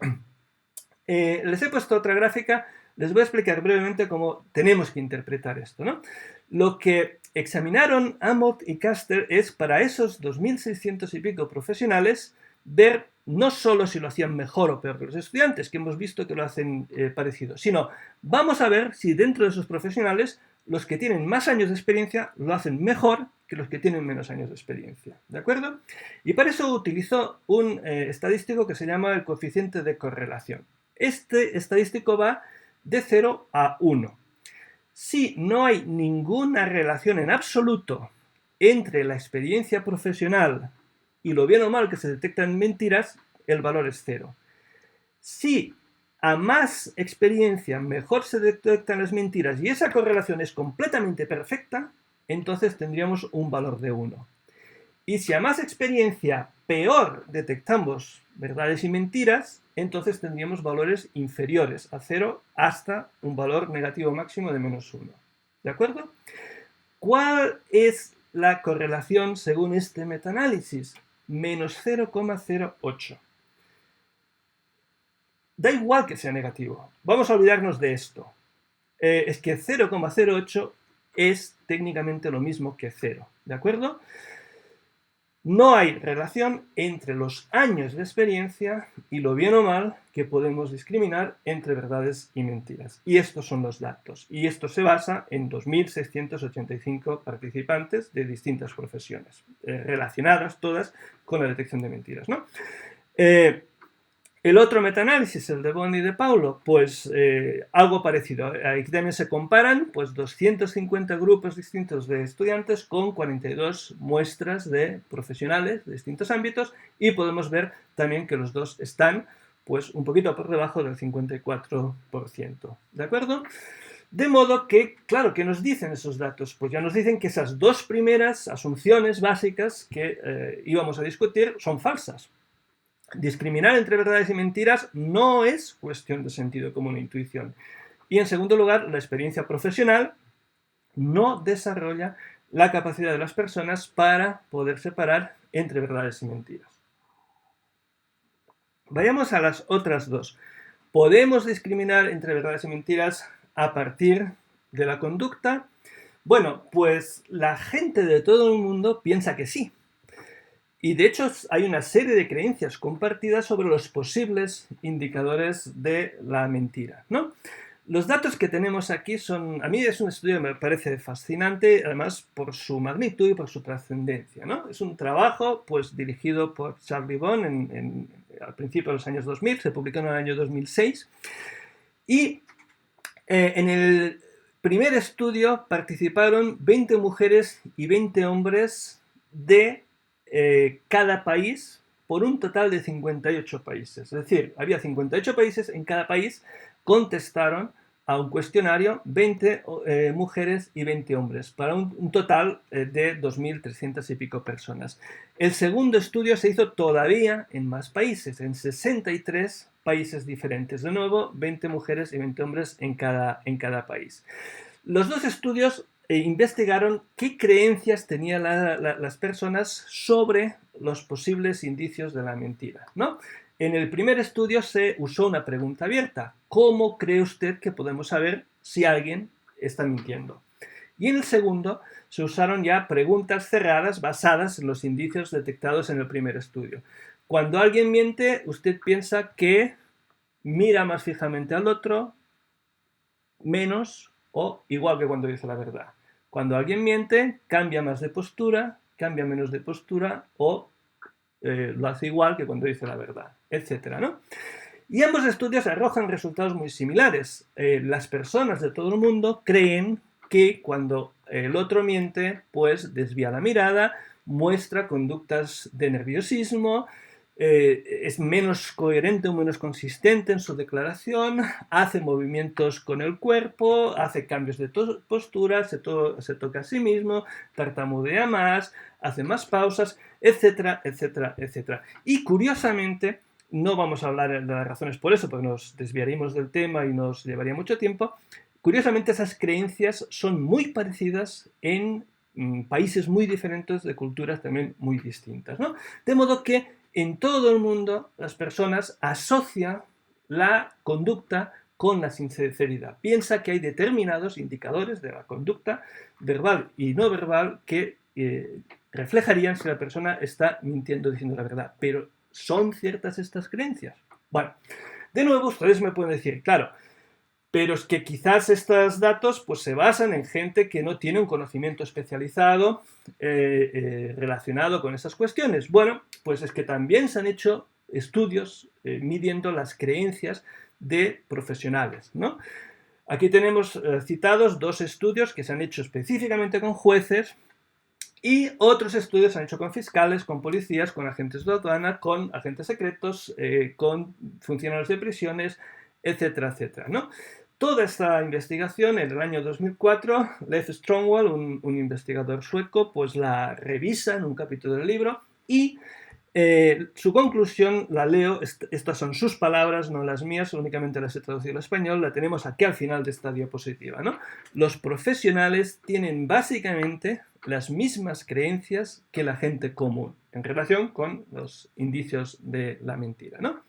Speaker 1: les he puesto otra gráfica, les voy a explicar brevemente cómo tenemos que interpretar esto, ¿no? Lo que examinaron Amott y Caster es para esos 2.600 y pico profesionales ver no solo si lo hacían mejor o peor que los estudiantes, que hemos visto que lo hacen parecido, sino vamos a ver si dentro de esos profesionales los que tienen más años de experiencia lo hacen mejor que los que tienen menos años de experiencia, ¿de acuerdo? Y para eso utilizó un estadístico que se llama el coeficiente de correlación. Este estadístico va de 0 a 1. Si no hay ninguna relación en absoluto entre la experiencia profesional y lo bien o mal que se detectan mentiras, el valor es 0. Si a más experiencia mejor se detectan las mentiras y esa correlación es completamente perfecta, entonces tendríamos un valor de 1. Y si a más experiencia peor detectamos verdades y mentiras, entonces tendríamos valores inferiores a 0 hasta un valor negativo máximo de -1. ¿De acuerdo? ¿Cuál es la correlación según este metaanálisis? -0,08. Da igual que sea negativo. Vamos a olvidarnos de esto. Es que 0,08 es técnicamente lo mismo que 0. ¿De acuerdo? No hay relación entre los años de experiencia y lo bien o mal que podemos discriminar entre verdades y mentiras. Y estos son los datos. Y esto se basa en 2.685 participantes de distintas profesiones, relacionadas todas con la detección de mentiras, ¿no? El otro metaanálisis, el de Bond y de Paulo, pues algo parecido. Aquí también se comparan pues 250 grupos distintos de estudiantes con 42 muestras de profesionales de distintos ámbitos y podemos ver también que los dos están pues un poquito por debajo del 54%. ¿De acuerdo? De modo que, claro, ¿qué nos dicen esos datos? Pues ya nos dicen que esas dos primeras asunciones básicas que íbamos a discutir son falsas. Discriminar entre verdades y mentiras no es cuestión de sentido común e intuición. Y en segundo lugar, la experiencia profesional no desarrolla la capacidad de las personas para poder separar entre verdades y mentiras. Vayamos a las otras dos. ¿Podemos discriminar entre verdades y mentiras a partir de la conducta? Bueno, pues la gente de todo el mundo piensa que sí. Y de hecho hay una serie de creencias compartidas sobre los posibles indicadores de la mentira, ¿no? Los datos que tenemos aquí son, a mí es un estudio que me parece fascinante, además por su magnitud y por su trascendencia, ¿no? Es un trabajo pues dirigido por Charlie Bond al principio de los años 2000, se publicó en el año 2006, y en el primer estudio participaron 20 mujeres y 20 hombres de cada país por un total de 58 países. Es decir, había 58 países, en cada país contestaron a un cuestionario 20 mujeres y 20 hombres, para un total de 2.300 y pico personas. El segundo estudio se hizo todavía en más países, en 63 países diferentes. De nuevo, 20 mujeres y 20 hombres en cada país. Los dos estudios investigaron qué creencias tenían las personas sobre los posibles indicios de la mentira, ¿no? En el primer estudio se usó una pregunta abierta. ¿Cómo cree usted que podemos saber si alguien está mintiendo? Y en el segundo se usaron ya preguntas cerradas basadas en los indicios detectados en el primer estudio. Cuando alguien miente, usted piensa que mira más fijamente al otro, menos o igual que cuando dice la verdad. Cuando alguien miente, cambia más de postura, cambia menos de postura o lo hace igual que cuando dice la verdad, etcétera, ¿no? Y ambos estudios arrojan resultados muy similares. Las personas de todo el mundo creen que cuando el otro miente, pues desvía la mirada, muestra conductas de nerviosismo, es menos coherente o menos consistente en su declaración, hace movimientos con el cuerpo, hace cambios de postura, se toca a sí mismo, tartamudea más, hace más pausas, etcétera, etcétera, etcétera. Y curiosamente, no vamos a hablar de las razones por eso, porque nos desviaríamos del tema y nos llevaría mucho tiempo. Curiosamente, esas creencias son muy parecidas en países muy diferentes, de culturas también muy distintas, ¿no? De modo que en todo el mundo las personas asocian la conducta con la sinceridad. Piensa que hay determinados indicadores de la conducta verbal y no verbal que reflejarían si la persona está mintiendo diciendo la verdad. Pero ¿son ciertas estas creencias? Bueno, de nuevo ustedes me pueden decir, claro, pero es que quizás estos datos pues, se basan en gente que no tiene un conocimiento especializado relacionado con esas cuestiones. Bueno, pues es que también se han hecho estudios midiendo las creencias de profesionales, ¿no? Aquí tenemos citados dos estudios que se han hecho específicamente con jueces y otros estudios se han hecho con fiscales, con policías, con agentes de aduana, con agentes secretos, con funcionarios de prisiones, etcétera, etcétera, ¿no? Toda esta investigación, en el año 2004, Leif Strongwell, un investigador sueco, pues la revisa en un capítulo del libro y su conclusión la leo, estas son sus palabras, no las mías, únicamente las he traducido al español, la tenemos aquí al final de esta diapositiva, ¿no? Los profesionales tienen básicamente las mismas creencias que la gente común en relación con los indicios de la mentira, ¿no?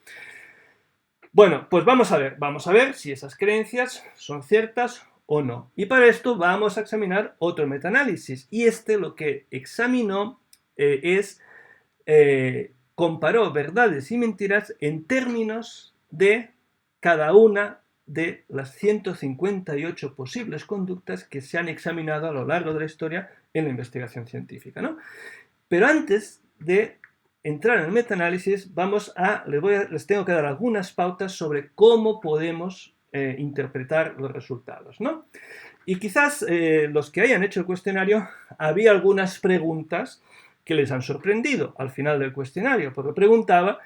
Speaker 1: Bueno, pues vamos a ver si esas creencias son ciertas o no. Y para esto vamos a examinar otro metaanálisis. Y lo que examinó comparó verdades y mentiras en términos de cada una de las 158 posibles conductas que se han examinado a lo largo de la historia en la investigación científica, ¿no? Pero antes de entrar en el metaanálisis, les tengo que dar algunas pautas sobre cómo podemos interpretar los resultados, ¿no? Y quizás los que hayan hecho el cuestionario, había algunas preguntas que les han sorprendido al final del cuestionario, porque preguntaba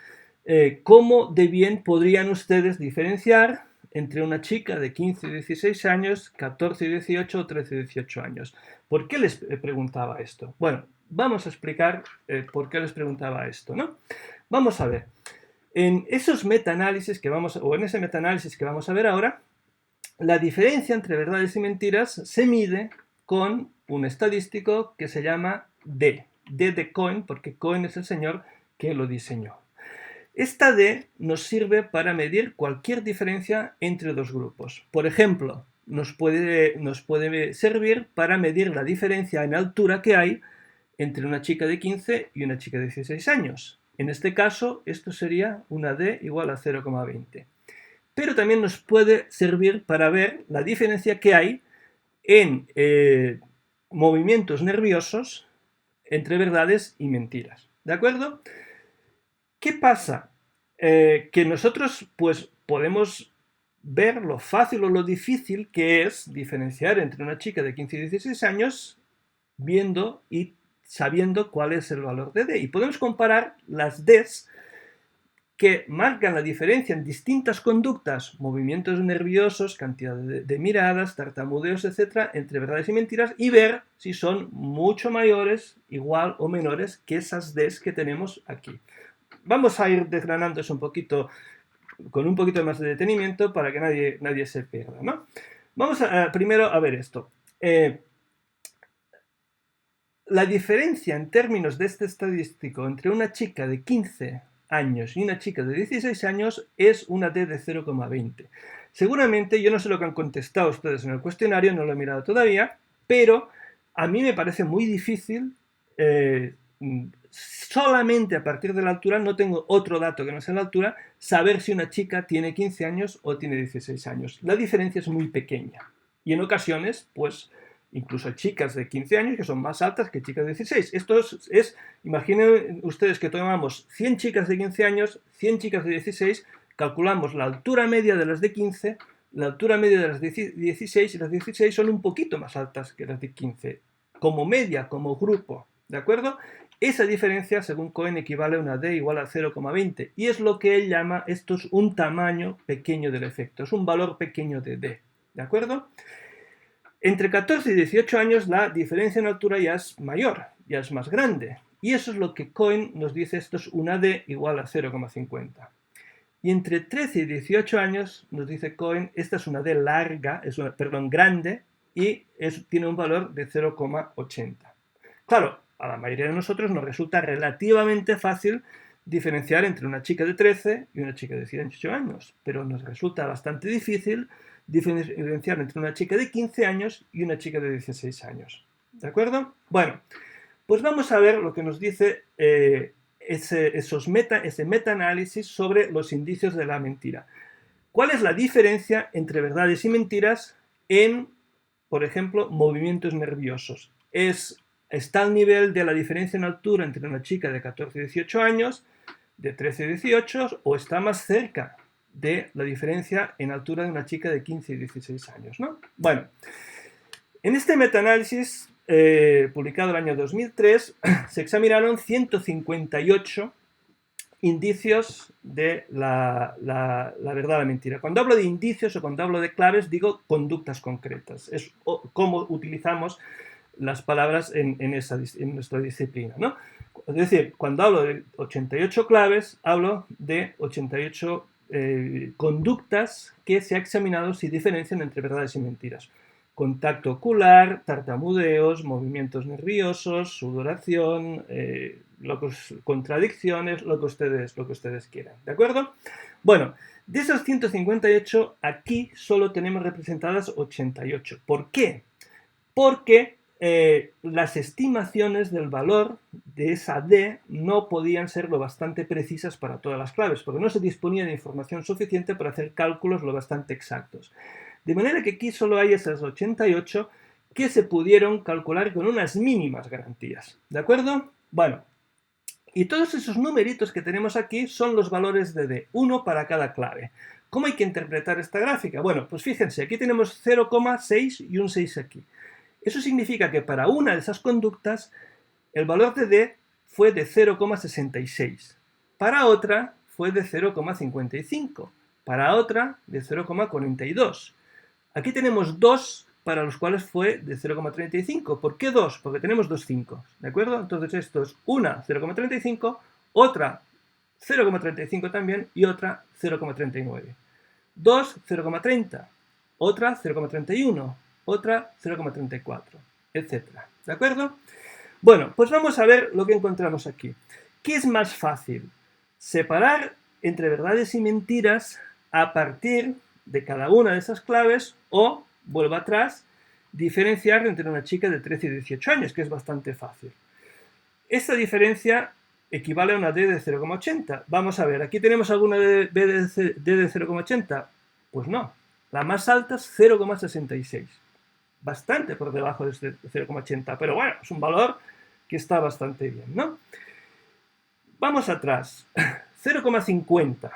Speaker 1: cómo de bien podrían ustedes diferenciar entre una chica de 15 y 16 años, 14 y 18 o 13 y 18 años. ¿Por qué les preguntaba esto? Bueno, vamos a explicar por qué les preguntaba esto, ¿no? Vamos a ver. En esos metaanálisis en ese metaanálisis que vamos a ver ahora, la diferencia entre verdades y mentiras se mide con un estadístico que se llama D de Cohen, porque Cohen es el señor que lo diseñó. Esta D nos sirve para medir cualquier diferencia entre dos grupos. Por ejemplo, nos puede servir para medir la diferencia en altura que hay entre una chica de 15 y una chica de 16 años. En este caso, esto sería una D igual a 0,20. Pero también nos puede servir para ver la diferencia que hay en movimientos nerviosos entre verdades y mentiras. ¿De acuerdo? ¿Qué pasa? Que nosotros pues podemos ver lo fácil o lo difícil que es diferenciar entre una chica de 15 y 16 años viendo y sabiendo cuál es el valor de D. Y podemos comparar las Ds que marcan la diferencia en distintas conductas, movimientos nerviosos, cantidad de miradas, tartamudeos, etc., entre verdades y mentiras, y ver si son mucho mayores, igual o menores que esas Ds que tenemos aquí. Vamos a ir desgranando eso un poquito, con un poquito más de detenimiento para que nadie se pierda, ¿no? Vamos primero a ver esto. La diferencia en términos de este estadístico entre una chica de 15 años y una chica de 16 años es una D de 0,20. Seguramente, yo no sé lo que han contestado ustedes en el cuestionario, no lo he mirado todavía, pero a mí me parece muy difícil, solamente a partir de la altura, no tengo otro dato que no sea la altura, saber si una chica tiene 15 años o tiene 16 años. La diferencia es muy pequeña y en ocasiones, pues, incluso hay chicas de 15 años que son más altas que chicas de 16. Esto imaginen ustedes que tomamos 100 chicas de 15 años, 100 chicas de 16, calculamos la altura media de las de 15, la altura media de las de 16 y las de 16 son un poquito más altas que las de 15, como media, como grupo, ¿de acuerdo? Esa diferencia, según Cohen, equivale a una D igual a 0,20 y es lo que él llama, esto es un tamaño pequeño del efecto, es un valor pequeño de D, ¿de acuerdo? Entre 14 y 18 años la diferencia en altura ya es mayor, ya es más grande. Y eso es lo que Cohen nos dice, esto es una D igual a 0,50. Y entre 13 y 18 años nos dice Cohen, esta es una D larga, grande, y tiene un valor de 0,80. Claro, a la mayoría de nosotros nos resulta relativamente fácil diferenciar entre una chica de 13 y una chica de 18 años, pero nos resulta bastante difícil diferenciar entre una chica de 15 años y una chica de 16 años. ¿De acuerdo? Bueno, pues vamos a ver lo que nos dice ese metaanálisis sobre los indicios de la mentira. ¿Cuál es la diferencia entre verdades y mentiras en, por ejemplo, movimientos nerviosos? Está al nivel de la diferencia en altura entre una chica de 14 y 18 años, de 13 y 18, o está más cerca de la diferencia en altura de una chica de 15 y 16 años, ¿no? Bueno, en este metaanálisis publicado el año 2003 se examinaron 158 indicios de la verdad o la mentira. Cuando hablo de indicios o cuando hablo de claves digo conductas concretas. Es cómo utilizamos las palabras en nuestra disciplina, ¿no? Es decir, cuando hablo de 88 claves, hablo de 88 conductas que se ha examinado si diferencian entre verdades y mentiras. Contacto ocular, tartamudeos, movimientos nerviosos, sudoración, contradicciones, lo que ustedes quieran. ¿De acuerdo? Bueno, de esos 158, aquí solo tenemos representadas 88. ¿Por qué? Porque las estimaciones del valor de esa D no podían ser lo bastante precisas para todas las claves, porque no se disponía de información suficiente para hacer cálculos lo bastante exactos. De manera que aquí solo hay esas 88 que se pudieron calcular con unas mínimas garantías. ¿De acuerdo? Bueno, y todos esos numeritos que tenemos aquí son los valores de D, uno para cada clave. ¿Cómo hay que interpretar esta gráfica? Bueno, pues fíjense, aquí tenemos 0,6 y un 6 aquí. Eso significa que para una de esas conductas el valor de D fue de 0,66. Para otra fue de 0,55. Para otra de 0,42. Aquí tenemos dos para los cuales fue de 0,35. ¿Por qué dos? Porque tenemos dos 5. ¿De acuerdo? Entonces esto es una 0,35, otra 0,35 también y otra 0,39. Dos 0,30, otra 0,31. Otra 0,34, etc. ¿De acuerdo? Bueno, pues vamos a ver lo que encontramos aquí. ¿Qué es más fácil? ¿Separar entre verdades y mentiras a partir de cada una de esas claves o, vuelvo atrás, diferenciar entre una chica de 13 y 18 años, que es bastante fácil. Esta diferencia equivale a una D de 0,80. Vamos a ver, ¿aquí tenemos alguna D de 0,80? Pues no, la más alta es 0,66. Bastante por debajo de este 0,80, pero bueno, es un valor que está bastante bien, ¿no? Vamos atrás, 0,50.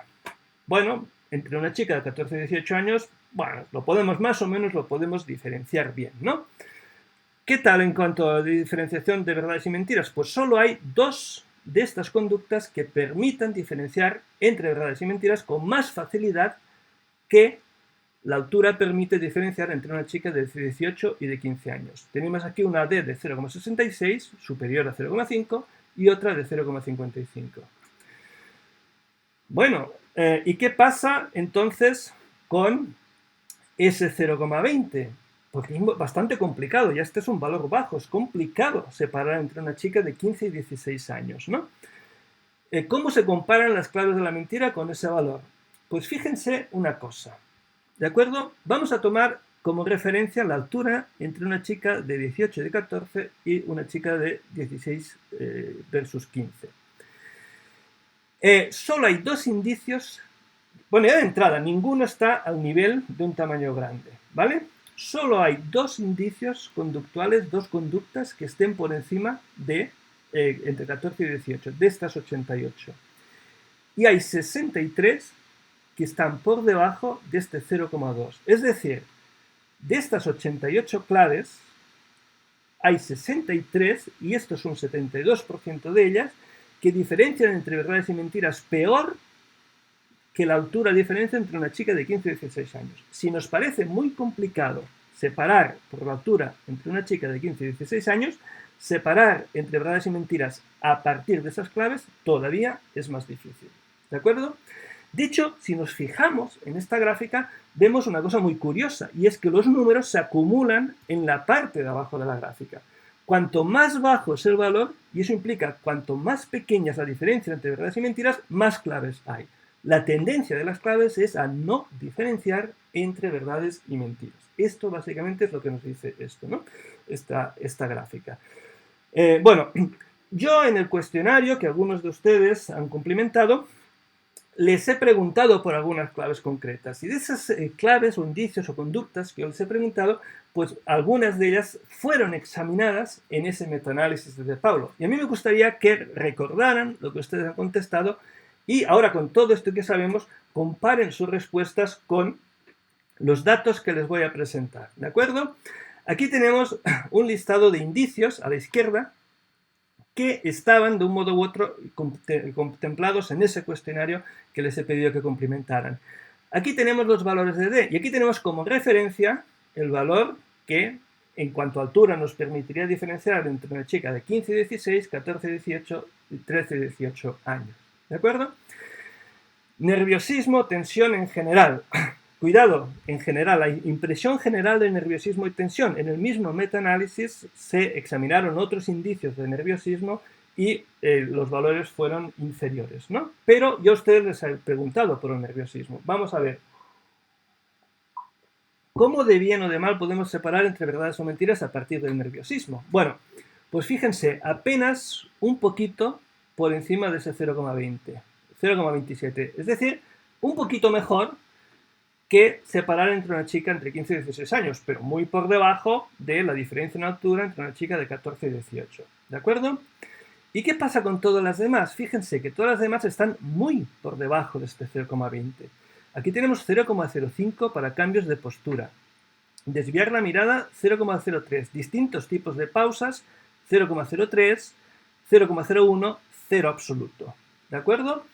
Speaker 1: Bueno, entre una chica de 14 y 18 años, bueno, lo podemos más o menos, lo podemos diferenciar bien, ¿no? ¿Qué tal en cuanto a la diferenciación de verdades y mentiras? Pues solo hay dos de estas conductas que permitan diferenciar entre verdades y mentiras con más facilidad que la altura permite diferenciar entre una chica de 18 y de 15 años. Tenemos aquí una D de 0,66, superior a 0,5, y otra de 0,55. Bueno, ¿y qué pasa entonces con ese 0,20? Porque es bastante complicado, ya este es un valor bajo, es complicado separar entre una chica de 15 y 16 años, ¿no? ¿Cómo se comparan las claves de la mentira con ese valor? Pues fíjense una cosa, ¿de acuerdo? Vamos a tomar como referencia la altura entre una chica de 18 y de 14 y una chica de 16 versus 15. Solo hay dos indicios, bueno, ya de entrada, ninguno está al nivel de un tamaño grande, ¿vale? Solo hay dos indicios conductuales, dos conductas que estén por encima de entre 14 y 18, de estas 88. Y hay 63 que están por debajo de este 0,2. Es decir, de estas 88 claves, hay 63, y esto es un 72% de ellas, que diferencian entre verdades y mentiras peor que la altura diferencia entre una chica de 15 y 16 años. Si nos parece muy complicado separar por la altura entre una chica de 15 y 16 años, separar entre verdades y mentiras a partir de esas claves todavía es más difícil. ¿De acuerdo? De hecho, si nos fijamos en esta gráfica, vemos una cosa muy curiosa, y es que los números se acumulan en la parte de abajo de la gráfica. Cuanto más bajo es el valor, y eso implica cuanto más pequeña es la diferencia entre verdades y mentiras, más claves hay. La tendencia de las claves es a no diferenciar entre verdades y mentiras. Esto básicamente es lo que nos dice esto, ¿no? Esta gráfica. Bueno, yo en el cuestionario que algunos de ustedes han cumplimentado, les he preguntado por algunas claves concretas. Y de esas claves o indicios o conductas que yo les he preguntado, pues algunas de ellas fueron examinadas en ese metaanálisis de Pablo. Y a mí me gustaría que recordaran lo que ustedes han contestado y ahora con todo esto que sabemos, comparen sus respuestas con los datos que les voy a presentar. ¿De acuerdo? Aquí tenemos un listado de indicios a la izquierda que estaban de un modo u otro contemplados en ese cuestionario que les he pedido que complementaran. Aquí tenemos los valores de D y aquí tenemos como referencia el valor que en cuanto a altura nos permitiría diferenciar entre una chica de 15 y 16, 14 y 18 y 13 y 18 años. ¿De acuerdo? Nerviosismo, tensión en general. Cuidado, en general, la impresión general de nerviosismo y tensión. En el mismo metaanálisis se examinaron otros indicios de nerviosismo y los valores fueron inferiores, ¿no? Pero yo a ustedes les he preguntado por el nerviosismo. Vamos a ver. ¿Cómo de bien o de mal podemos separar entre verdades o mentiras a partir del nerviosismo? Bueno, pues fíjense, apenas un poquito por encima de ese 0,20, 0,27. Es decir, un poquito mejor que separar entre una chica entre 15 y 16 años, pero muy por debajo de la diferencia en altura entre una chica de 14 y 18. ¿De acuerdo? ¿Y qué pasa con todas las demás? Fíjense que todas las demás están muy por debajo de este 0,20. Aquí tenemos 0,05 para cambios de postura. Desviar la mirada, 0,03. Distintos tipos de pausas, 0,03, 0,01, 0 absoluto. ¿De acuerdo?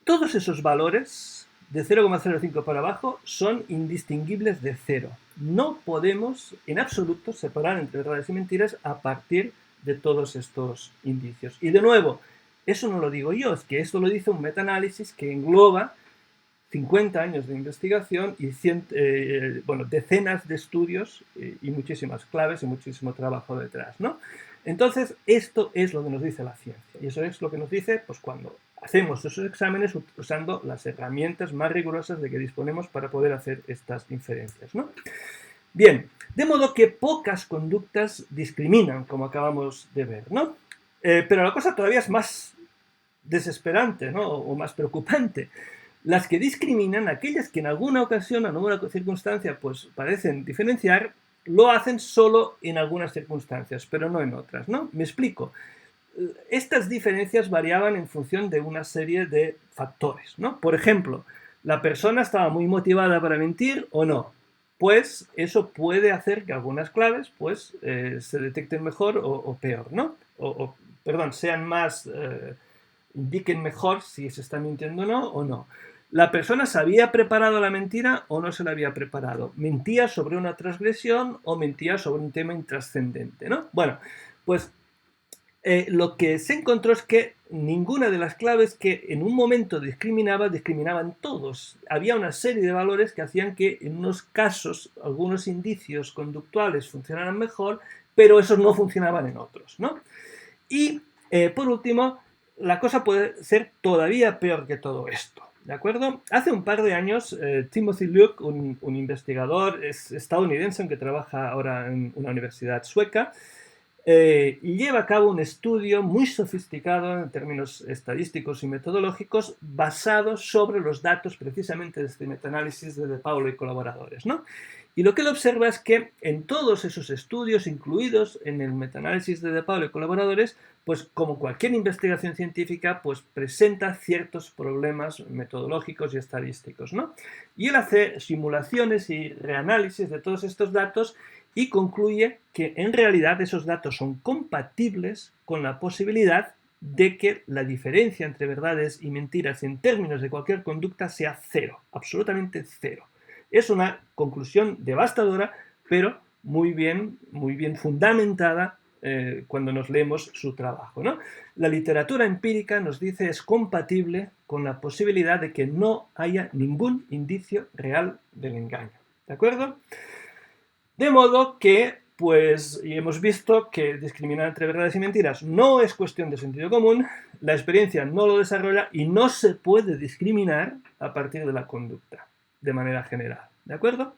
Speaker 1: Todos esos valores de 0,05 para abajo son indistinguibles de 0. No podemos en absoluto separar entre verdades y mentiras a partir de todos estos indicios. Y de nuevo, eso no lo digo yo, es que esto lo dice un metaanálisis que engloba 50 años de investigación y decenas de estudios y muchísimas claves y muchísimo trabajo detrás, ¿no? Entonces, esto es lo que nos dice la ciencia. Y eso es lo que nos dice, pues cuando hacemos esos exámenes usando las herramientas más rigurosas de que disponemos para poder hacer estas inferencias, ¿no? Bien, de modo que pocas conductas discriminan, como acabamos de ver, ¿no? Pero la cosa todavía es más desesperante, ¿no? O más preocupante. Las que discriminan, aquellas que en alguna ocasión, en alguna circunstancia, pues parecen diferenciar, lo hacen solo en algunas circunstancias, pero no en otras, ¿no? Me explico. Estas diferencias variaban en función de una serie de factores, ¿no? Por ejemplo, ¿la persona estaba muy motivada para mentir o no? Pues eso puede hacer que algunas claves pues, se detecten mejor o peor, ¿no? Perdón, sean más, indiquen mejor si se está mintiendo o no. ¿La persona se había preparado la mentira o no se la había preparado? ¿Mentía sobre una transgresión o mentía sobre un tema intrascendente, ¿no? Bueno, pues lo que se encontró es que ninguna de las claves que en un momento discriminaban todos. Había una serie de valores que hacían que en unos casos algunos indicios conductuales funcionaran mejor, pero esos no funcionaban en otros, ¿no? Y por último, la cosa puede ser todavía peor que todo esto, ¿de acuerdo? Hace un par de años, Timothy Luke, un investigador estadounidense que trabaja ahora en una universidad sueca, y lleva a cabo un estudio muy sofisticado en términos estadísticos y metodológicos basado sobre los datos precisamente de este metaanálisis de De Paulo y colaboradores, ¿no? Y lo que él observa es que en todos esos estudios incluidos en el metaanálisis de De Paulo y colaboradores, pues como cualquier investigación científica, pues presenta ciertos problemas metodológicos y estadísticos, ¿no? Y él hace simulaciones y reanálisis de todos estos datos y concluye que en realidad esos datos son compatibles con la posibilidad de que la diferencia entre verdades y mentiras en términos de cualquier conducta sea cero, absolutamente cero. Es una conclusión devastadora, pero muy bien fundamentada cuando nos leemos su trabajo, ¿no? La literatura empírica nos dice es compatible con la posibilidad de que no haya ningún indicio real del engaño, ¿de acuerdo? De modo que, pues, y hemos visto que discriminar entre verdades y mentiras no es cuestión de sentido común, la experiencia no lo desarrolla y no se puede discriminar a partir de la conducta, de manera general, ¿de acuerdo?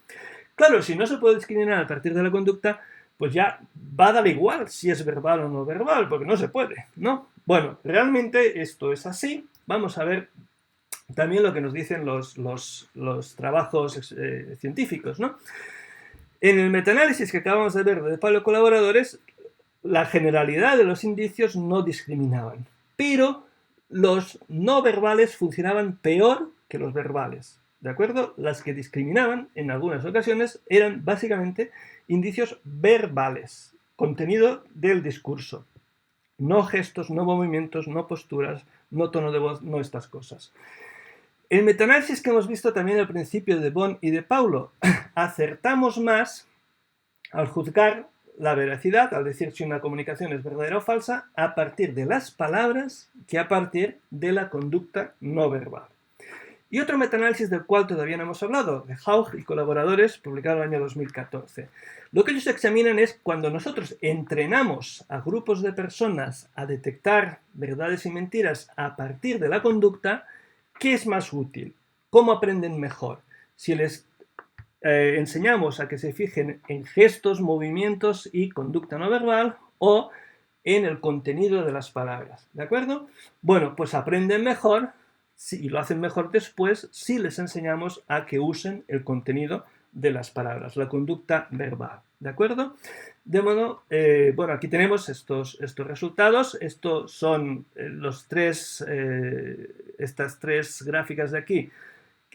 Speaker 1: Claro, si no se puede discriminar a partir de la conducta, pues ya va a dar igual si es verbal o no verbal, porque no se puede, ¿no? Bueno, realmente esto es así. Vamos a ver también lo que nos dicen los trabajos científicos, ¿no? En el metaanálisis que acabamos de ver de Pablo Colaboradores, la generalidad de los indicios no discriminaban, pero los no verbales funcionaban peor que los verbales, ¿de acuerdo? Las que discriminaban en algunas ocasiones eran básicamente indicios verbales, contenido del discurso, no gestos, no movimientos, no posturas, no tono de voz, no estas cosas. El metaanálisis que hemos visto también al principio de Bon y de Paulo, acertamos más al juzgar la veracidad, al decir si una comunicación es verdadera o falsa, a partir de las palabras que a partir de la conducta no verbal. Y otro metaanálisis del cual todavía no hemos hablado, de Haug y colaboradores, publicado en el año 2014. Lo que ellos examinan es cuando nosotros entrenamos a grupos de personas a detectar verdades y mentiras a partir de la conducta, ¿qué es más útil? ¿Cómo aprenden mejor? Si les enseñamos a que se fijen en gestos, movimientos y conducta no verbal o en el contenido de las palabras, ¿de acuerdo? Bueno, pues aprenden mejor y lo hacen mejor después si les enseñamos a que usen el contenido de las palabras, la conducta verbal, ¿de acuerdo? De modo, bueno, aquí tenemos estos resultados. Estos son estas tres gráficas de aquí.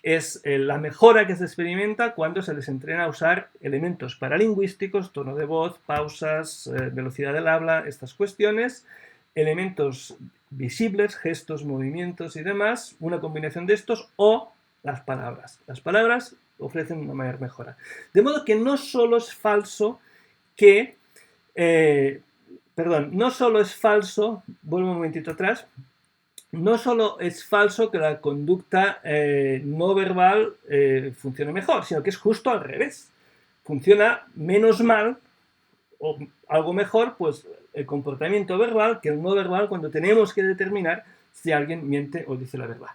Speaker 1: Es la mejora que se experimenta cuando se les entrena a usar elementos paralingüísticos, tono de voz, pausas, velocidad del habla, estas cuestiones, elementos visibles, gestos, movimientos y demás, una combinación de estos o las palabras. Las palabras ofrecen una mayor mejora. De modo que no solo es falso que, no solo es falso, vuelvo un momentito atrás, no solo es falso que la conducta no verbal funcione mejor, sino que es justo al revés. Funciona menos mal o algo mejor, pues el comportamiento verbal que el no verbal cuando tenemos que determinar si alguien miente o dice la verdad.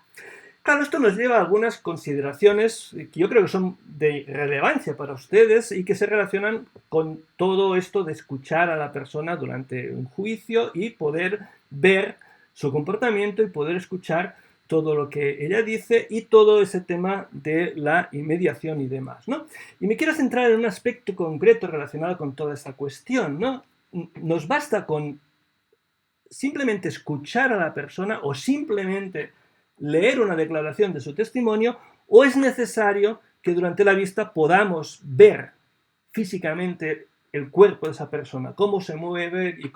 Speaker 1: Claro, esto nos lleva a algunas consideraciones que yo creo que son de relevancia para ustedes y que se relacionan con todo esto de escuchar a la persona durante un juicio y poder ver su comportamiento y poder escuchar todo lo que ella dice y todo ese tema de la inmediación y demás, ¿no? Y me quiero centrar en un aspecto concreto relacionado con toda esta cuestión, ¿no? Nos basta con simplemente escuchar a la persona o simplemente leer una declaración de su testimonio, o es necesario que durante la vista podamos ver físicamente el cuerpo de esa persona, cómo se mueve y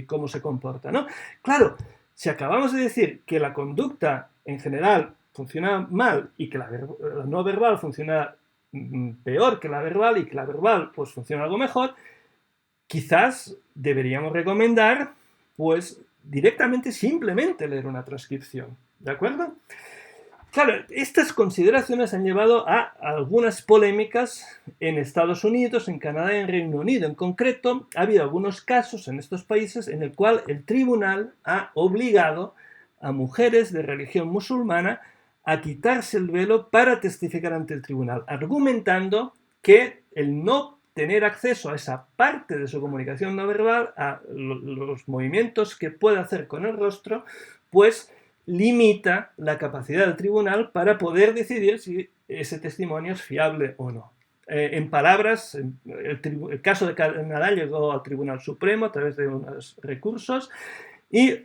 Speaker 1: cómo se comporta, ¿no? Claro, si acabamos de decir que la conducta en general funciona mal y que la no verbal funciona peor que la verbal y que la verbal pues funciona algo mejor, quizás deberíamos recomendar pues directamente simplemente leer una transcripción, ¿de acuerdo? Claro, estas consideraciones han llevado a algunas polémicas en Estados Unidos, en Canadá y en Reino Unido. En concreto, ha habido algunos casos en estos países en el cual el tribunal ha obligado a mujeres de religión musulmana a quitarse el velo para testificar ante el tribunal, argumentando que el no tener acceso a esa parte de su comunicación no verbal, a los movimientos que puede hacer con el rostro, pues limita la capacidad del tribunal para poder decidir si ese testimonio es fiable o no. En palabras, el caso de Canadá llegó al Tribunal Supremo a través de unos recursos y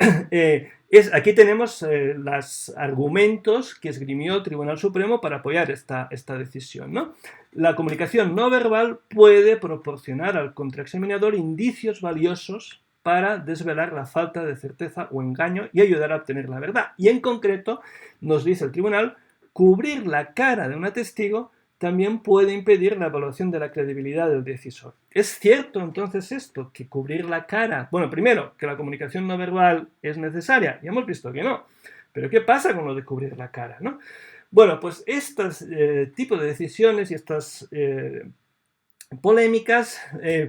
Speaker 1: aquí tenemos los argumentos que esgrimió el Tribunal Supremo para apoyar esta decisión, ¿no? La comunicación no verbal puede proporcionar al contraexaminador indicios valiosos para desvelar la falta de certeza o engaño y ayudar a obtener la verdad. Y en concreto, nos dice el tribunal, cubrir la cara de un testigo también puede impedir la evaluación de la credibilidad del decisor. ¿Es cierto entonces esto, que cubrir la cara? Bueno, primero, que la comunicación no verbal es necesaria. Ya hemos visto que no. Pero ¿qué pasa con lo de cubrir la cara, no? Bueno, pues estos tipos de decisiones y estas polémicas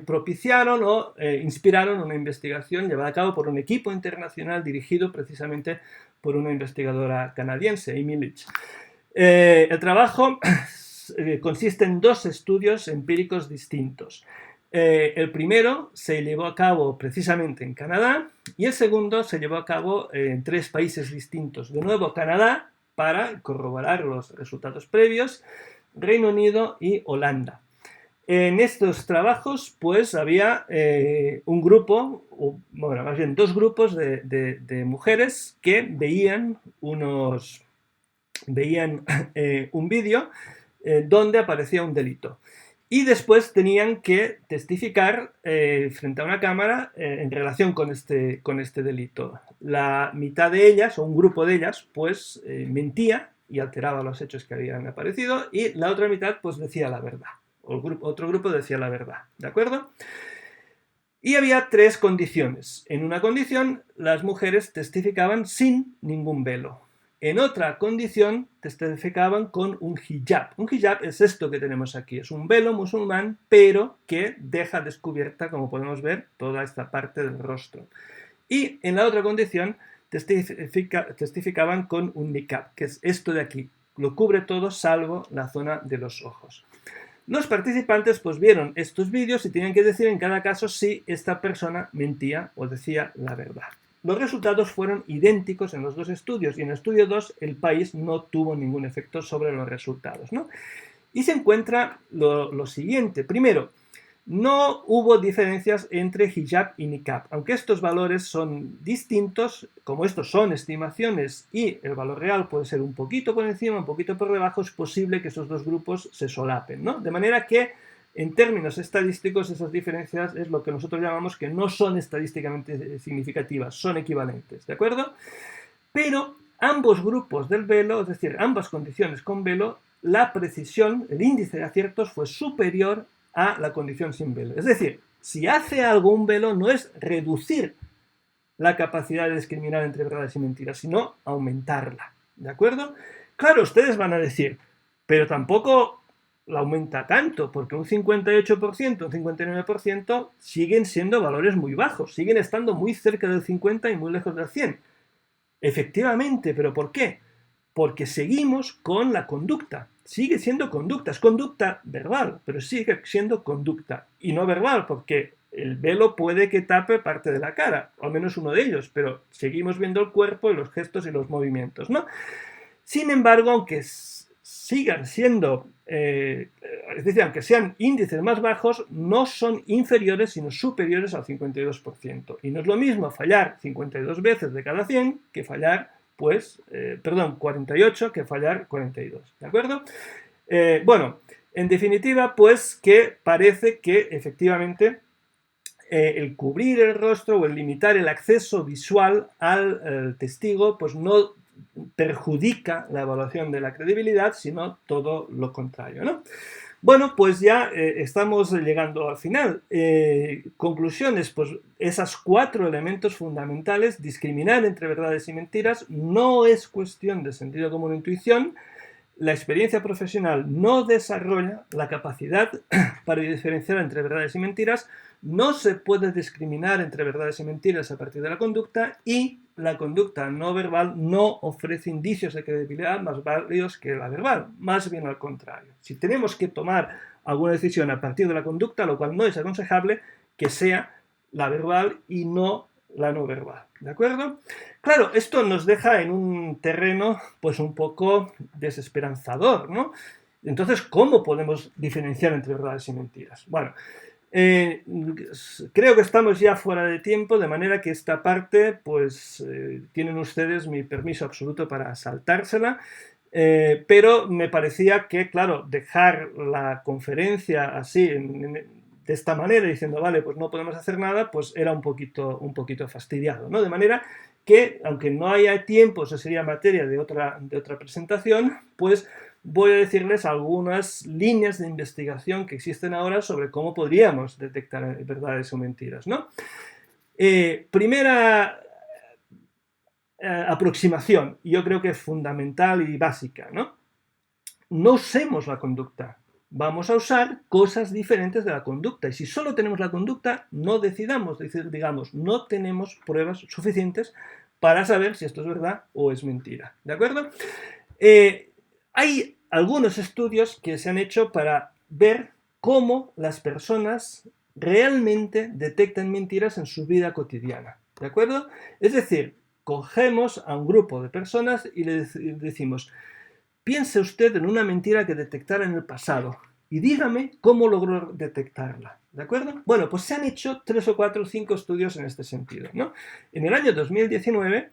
Speaker 1: propiciaron o inspiraron una investigación llevada a cabo por un equipo internacional dirigido precisamente por una investigadora canadiense, Amy Leach. El trabajo consiste en dos estudios empíricos distintos. El primero se llevó a cabo precisamente en Canadá y el segundo se llevó a cabo en 3 países distintos. De nuevo, Canadá, para corroborar los resultados previos, Reino Unido y Holanda. En estos trabajos, pues, había un grupo, bueno, más bien 2 grupos de mujeres que veían un vídeo donde aparecía un delito. Y después tenían que testificar frente a una cámara en relación con este delito. La mitad de ellas, o un grupo de ellas, pues mentía y alteraba los hechos que habían aparecido, y la otra mitad, pues decía la verdad. Otro grupo decía la verdad, ¿de acuerdo? Y había 3 condiciones. En una condición, las mujeres testificaban sin ningún velo. En otra condición, testificaban con un hijab. Un hijab es esto que tenemos aquí. Es un velo musulmán, pero que deja descubierta, como podemos ver, toda esta parte del rostro. Y en la otra condición, testificaban con un niqab, que es esto de aquí. Lo cubre todo, salvo la zona de los ojos. Los participantes pues vieron estos vídeos y tenían que decir en cada caso si esta persona mentía o decía la verdad. Los resultados fueron idénticos en los 2 estudios y en el estudio 2 el país no tuvo ningún efecto sobre los resultados, ¿no? Y se encuentra lo siguiente. Primero, no hubo diferencias entre hijab y niqab. Aunque estos valores son distintos, como estos son estimaciones y el valor real puede ser un poquito por encima, un poquito por debajo, es posible que esos 2 grupos se solapen, ¿no? De manera que, en términos estadísticos, esas diferencias es lo que nosotros llamamos que no son estadísticamente significativas, son equivalentes, ¿de acuerdo? Pero ambos grupos del velo, es decir, ambas condiciones con velo, la precisión, el índice de aciertos fue superior a la condición sin velo. Es decir, si hace algo un velo no es reducir la capacidad de discriminar entre verdades y mentiras, sino aumentarla, ¿de acuerdo? Claro, ustedes van a decir, pero tampoco la aumenta tanto, porque un 58%, un 59% siguen siendo valores muy bajos, siguen estando muy cerca del 50 y muy lejos del 100. Efectivamente, ¿pero por qué? Porque seguimos con la conducta. Sigue siendo conducta, es conducta verbal, pero sigue siendo conducta. Y no verbal, porque el velo puede que tape parte de la cara, al menos uno de ellos, pero seguimos viendo el cuerpo y los gestos y los movimientos, ¿no? Sin embargo, aunque sigan siendo, es decir, aunque sean índices más bajos, no son inferiores, sino superiores al 52%. Y no es lo mismo fallar 52 veces de cada 100 que fallar, 48 que fallar 42. ¿De acuerdo? Bueno, en definitiva, pues que parece que efectivamente el cubrir el rostro o el limitar el acceso visual al testigo, pues no perjudica la evaluación de la credibilidad, sino todo lo contrario, ¿no? Bueno, pues ya estamos llegando al final. Conclusiones, pues esos 4 elementos fundamentales: discriminar entre verdades y mentiras, no es cuestión de sentido común o intuición. La experiencia profesional no desarrolla la capacidad para diferenciar entre verdades y mentiras. No se puede discriminar entre verdades y mentiras a partir de la conducta, y la conducta no verbal no ofrece indicios de credibilidad más válidos que la verbal, más bien al contrario. Si tenemos que tomar alguna decisión a partir de la conducta, lo cual no es aconsejable, que sea la verbal y no la no verbal, ¿de acuerdo? Claro, esto nos deja en un terreno pues un poco desesperanzador, ¿no? Entonces, ¿cómo podemos diferenciar entre verdades y mentiras? Bueno, creo que estamos ya fuera de tiempo, de manera que esta parte, pues tienen ustedes mi permiso absoluto para saltársela, pero me parecía que, claro, dejar la conferencia así, de esta manera, diciendo, vale, pues no podemos hacer nada, pues era un poquito fastidiado, ¿no? De manera que, aunque no haya tiempo, eso sería materia de otra presentación, pues voy a decirles algunas líneas de investigación que existen ahora sobre cómo podríamos detectar verdades o mentiras, ¿no? Primera aproximación, yo creo que es fundamental y básica, ¿no? No usemos la conducta, vamos a usar cosas diferentes de la conducta, y si solo tenemos la conducta, no decidamos, digamos, no tenemos pruebas suficientes para saber si esto es verdad o es mentira, ¿de acuerdo? Hay algunos estudios que se han hecho para ver cómo las personas realmente detectan mentiras en su vida cotidiana, ¿de acuerdo? Es decir, cogemos a un grupo de personas y le decimos, piense usted en una mentira que detectara en el pasado y dígame cómo logró detectarla, ¿de acuerdo? Bueno, pues se han hecho 3 o 4 o 5 estudios en este sentido, ¿no? En el año 2019,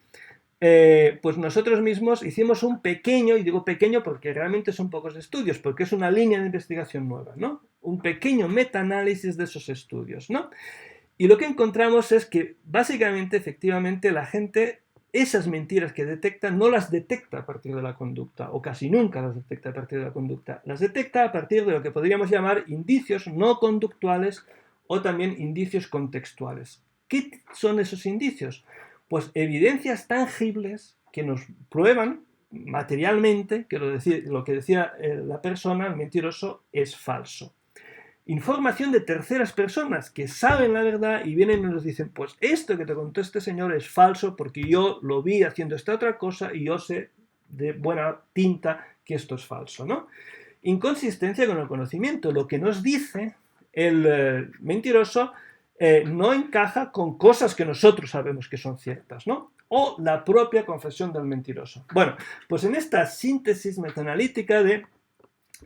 Speaker 1: pues nosotros mismos hicimos un pequeño, y digo pequeño porque realmente son pocos estudios, porque es una línea de investigación nueva, ¿no? Un pequeño metaanálisis de esos estudios, ¿no? Y lo que encontramos es que básicamente, efectivamente, la gente, esas mentiras que detecta, no las detecta a partir de la conducta, o casi nunca las detecta a partir de la conducta. Las detecta a partir de lo que podríamos llamar indicios no conductuales o también indicios contextuales. ¿Qué son esos indicios? Pues evidencias tangibles que nos prueban materialmente que lo que decía la persona, el mentiroso, es falso. Información de terceras personas que saben la verdad y vienen y nos dicen, pues esto que te contó este señor es falso porque yo lo vi haciendo esta otra cosa y yo sé de buena tinta que esto es falso, ¿no? Inconsistencia con el conocimiento. Lo que nos dice el mentiroso no encaja con cosas que nosotros sabemos que son ciertas, ¿no? O la propia confesión del mentiroso. Bueno, pues en esta síntesis metaanalítica de,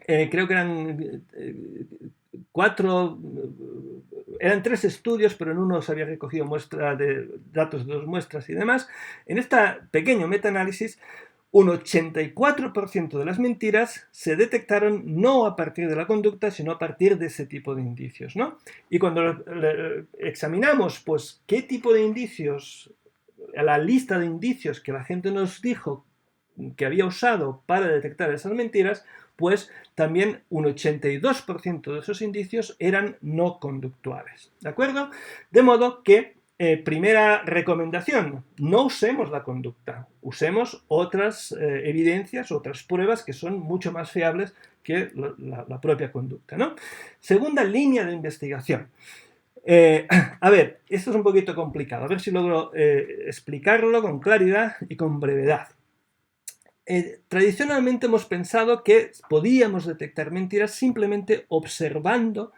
Speaker 1: creo que eran 3 estudios, pero en uno se había recogido datos de 2 muestras y demás. En este pequeño metaanálisis, un 84% de las mentiras se detectaron no a partir de la conducta, sino a partir de ese tipo de indicios, ¿no? Y cuando examinamos, pues, qué tipo de indicios, la lista de indicios que la gente nos dijo que había usado para detectar esas mentiras, pues también un 82% de esos indicios eran no conductuales, ¿de acuerdo? De modo que, primera recomendación, no usemos la conducta, usemos otras evidencias, otras pruebas que son mucho más fiables que la propia conducta, ¿no? Segunda línea de investigación. A ver, esto es un poquito complicado, a ver si logro explicarlo con claridad y con brevedad. Tradicionalmente hemos pensado que podíamos detectar mentiras simplemente observando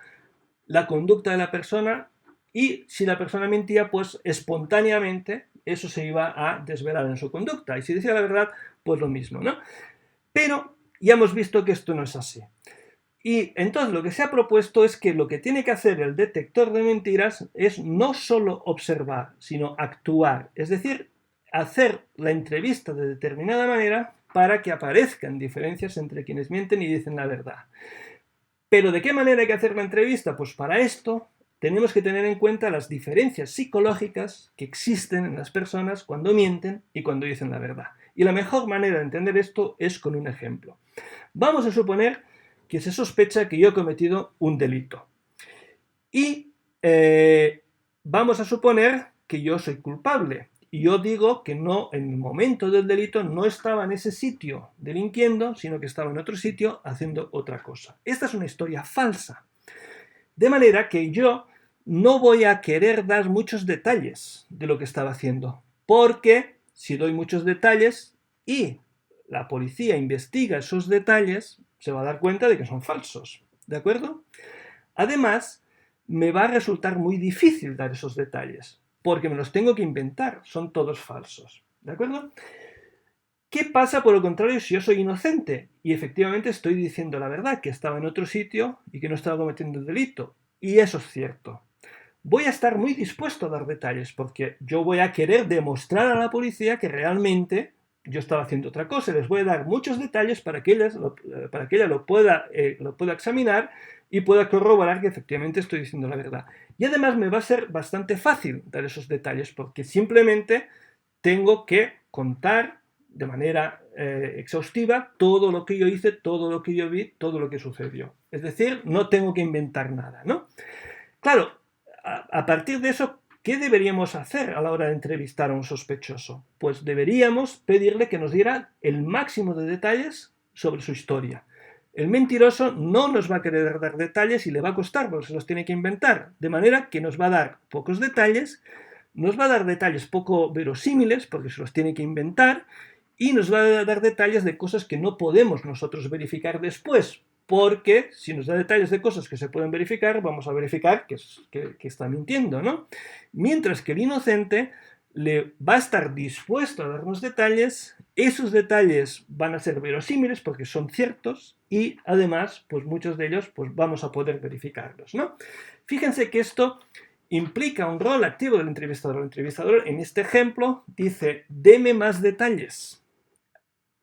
Speaker 1: la conducta de la persona, y si la persona mentía, pues espontáneamente eso se iba a desvelar en su conducta, y si decía la verdad, pues lo mismo, ¿no? Pero ya hemos visto que esto no es así. Y entonces lo que se ha propuesto es que lo que tiene que hacer el detector de mentiras es no solo observar, sino actuar. Es decir, hacer la entrevista de determinada manera para que aparezcan diferencias entre quienes mienten y dicen la verdad. Pero ¿de qué manera hay que hacer la entrevista? Pues para esto tenemos que tener en cuenta las diferencias psicológicas que existen en las personas cuando mienten y cuando dicen la verdad. Y la mejor manera de entender esto es con un ejemplo. Vamos a suponer que se sospecha que yo he cometido un delito. Y vamos a suponer que yo soy culpable. Y yo digo que no, en el momento del delito no estaba en ese sitio delinquiendo, sino que estaba en otro sitio haciendo otra cosa. Esta es una historia falsa. De manera que yo no voy a querer dar muchos detalles de lo que estaba haciendo. Porque si doy muchos detalles y la policía investiga esos detalles, se va a dar cuenta de que son falsos. ¿De acuerdo? Además, me va a resultar muy difícil dar esos detalles, porque me los tengo que inventar, son todos falsos. ¿De acuerdo? ¿Qué pasa, por el contrario, si yo soy inocente y efectivamente estoy diciendo la verdad, que estaba en otro sitio y que no estaba cometiendo el delito? Y eso es cierto. Voy a estar muy dispuesto a dar detalles, porque yo voy a querer demostrar a la policía que realmente yo estaba haciendo otra cosa. Les voy a dar muchos detalles para que ella lo pueda examinar y pueda corroborar que efectivamente estoy diciendo la verdad. Y además me va a ser bastante fácil dar esos detalles, porque simplemente tengo que contar de manera exhaustiva todo lo que yo hice, todo lo que yo vi, todo lo que sucedió. Es decir, no tengo que inventar nada, ¿no? Claro, a partir de eso, ¿qué deberíamos hacer a la hora de entrevistar a un sospechoso? Pues deberíamos pedirle que nos diera el máximo de detalles sobre su historia. El mentiroso no nos va a querer dar detalles y le va a costar, porque se los tiene que inventar. De manera que nos va a dar pocos detalles, nos va a dar detalles poco verosímiles, porque se los tiene que inventar, y nos va a dar detalles de cosas que no podemos nosotros verificar después, porque si nos da detalles de cosas que se pueden verificar, vamos a verificar que está mintiendo, ¿no? Mientras que el inocente le va a estar dispuesto a darnos detalles, esos detalles van a ser verosímiles porque son ciertos y además, pues muchos de ellos, pues vamos a poder verificarlos, ¿no? Fíjense que esto implica un rol activo del entrevistador. El entrevistador, en este ejemplo, dice, deme más detalles.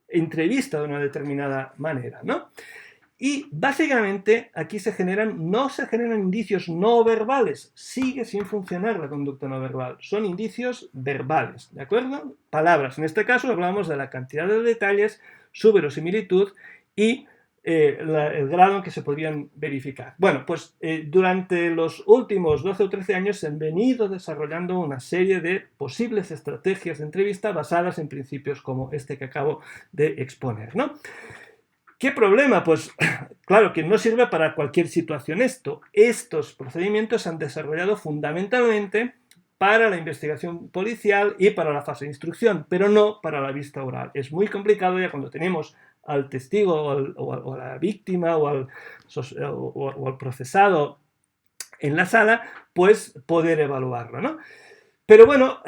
Speaker 1: Entrevista de una determinada manera, ¿no? Y básicamente aquí no se generan indicios no verbales, sigue sin funcionar la conducta no verbal, son indicios verbales, ¿de acuerdo? Palabras, en este caso hablamos de la cantidad de detalles, su verosimilitud y el grado en que se podrían verificar. Bueno, pues durante los últimos 12 o 13 años se han venido desarrollando una serie de posibles estrategias de entrevista basadas en principios como este que acabo de exponer, ¿no? ¿Qué problema? Pues claro que no sirve para cualquier situación esto. Estos procedimientos se han desarrollado fundamentalmente para la investigación policial y para la fase de instrucción, pero no para la vista oral. Es muy complicado ya cuando tenemos al testigo o a la víctima o al procesado en la sala, pues poder evaluarlo, ¿no? Pero bueno,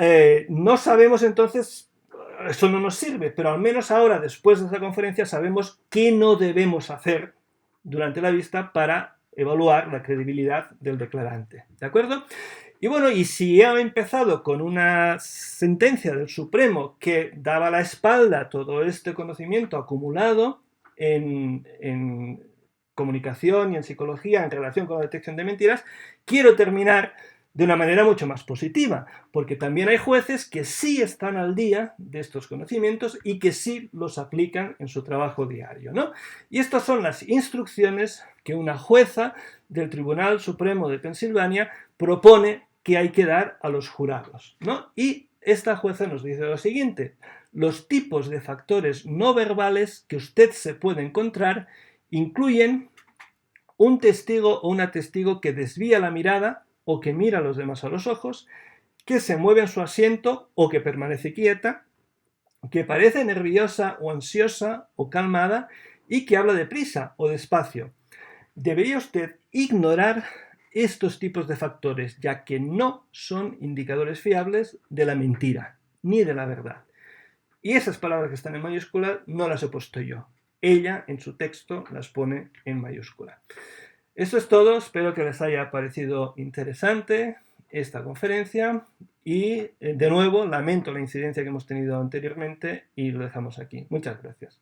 Speaker 1: no sabemos entonces, eso no nos sirve, pero al menos ahora, después de esta conferencia, sabemos qué no debemos hacer durante la vista para evaluar la credibilidad del declarante, ¿de acuerdo? Y bueno, y si he empezado con una sentencia del Supremo que daba la espalda a todo este conocimiento acumulado en comunicación y en psicología en relación con la detección de mentiras, quiero terminar de una manera mucho más positiva, porque también hay jueces que sí están al día de estos conocimientos y que sí los aplican en su trabajo diario, ¿no? Y estas son las instrucciones que una jueza del Tribunal Supremo de Pensilvania propone que hay que dar a los jurados, ¿no? Y esta jueza nos dice lo siguiente: los tipos de factores no verbales que usted se puede encontrar incluyen un testigo o una testigo que desvía la mirada o que mira a los demás a los ojos, que se mueve en su asiento o que permanece quieta, que parece nerviosa o ansiosa o calmada y que habla deprisa o despacio. Debería usted ignorar estos tipos de factores, ya que no son indicadores fiables de la mentira ni de la verdad. Y esas palabras que están en mayúscula no las he puesto yo. Ella en su texto las pone en mayúscula. Eso es todo, espero que les haya parecido interesante esta conferencia y de nuevo lamento la incidencia que hemos tenido anteriormente y lo dejamos aquí. Muchas gracias.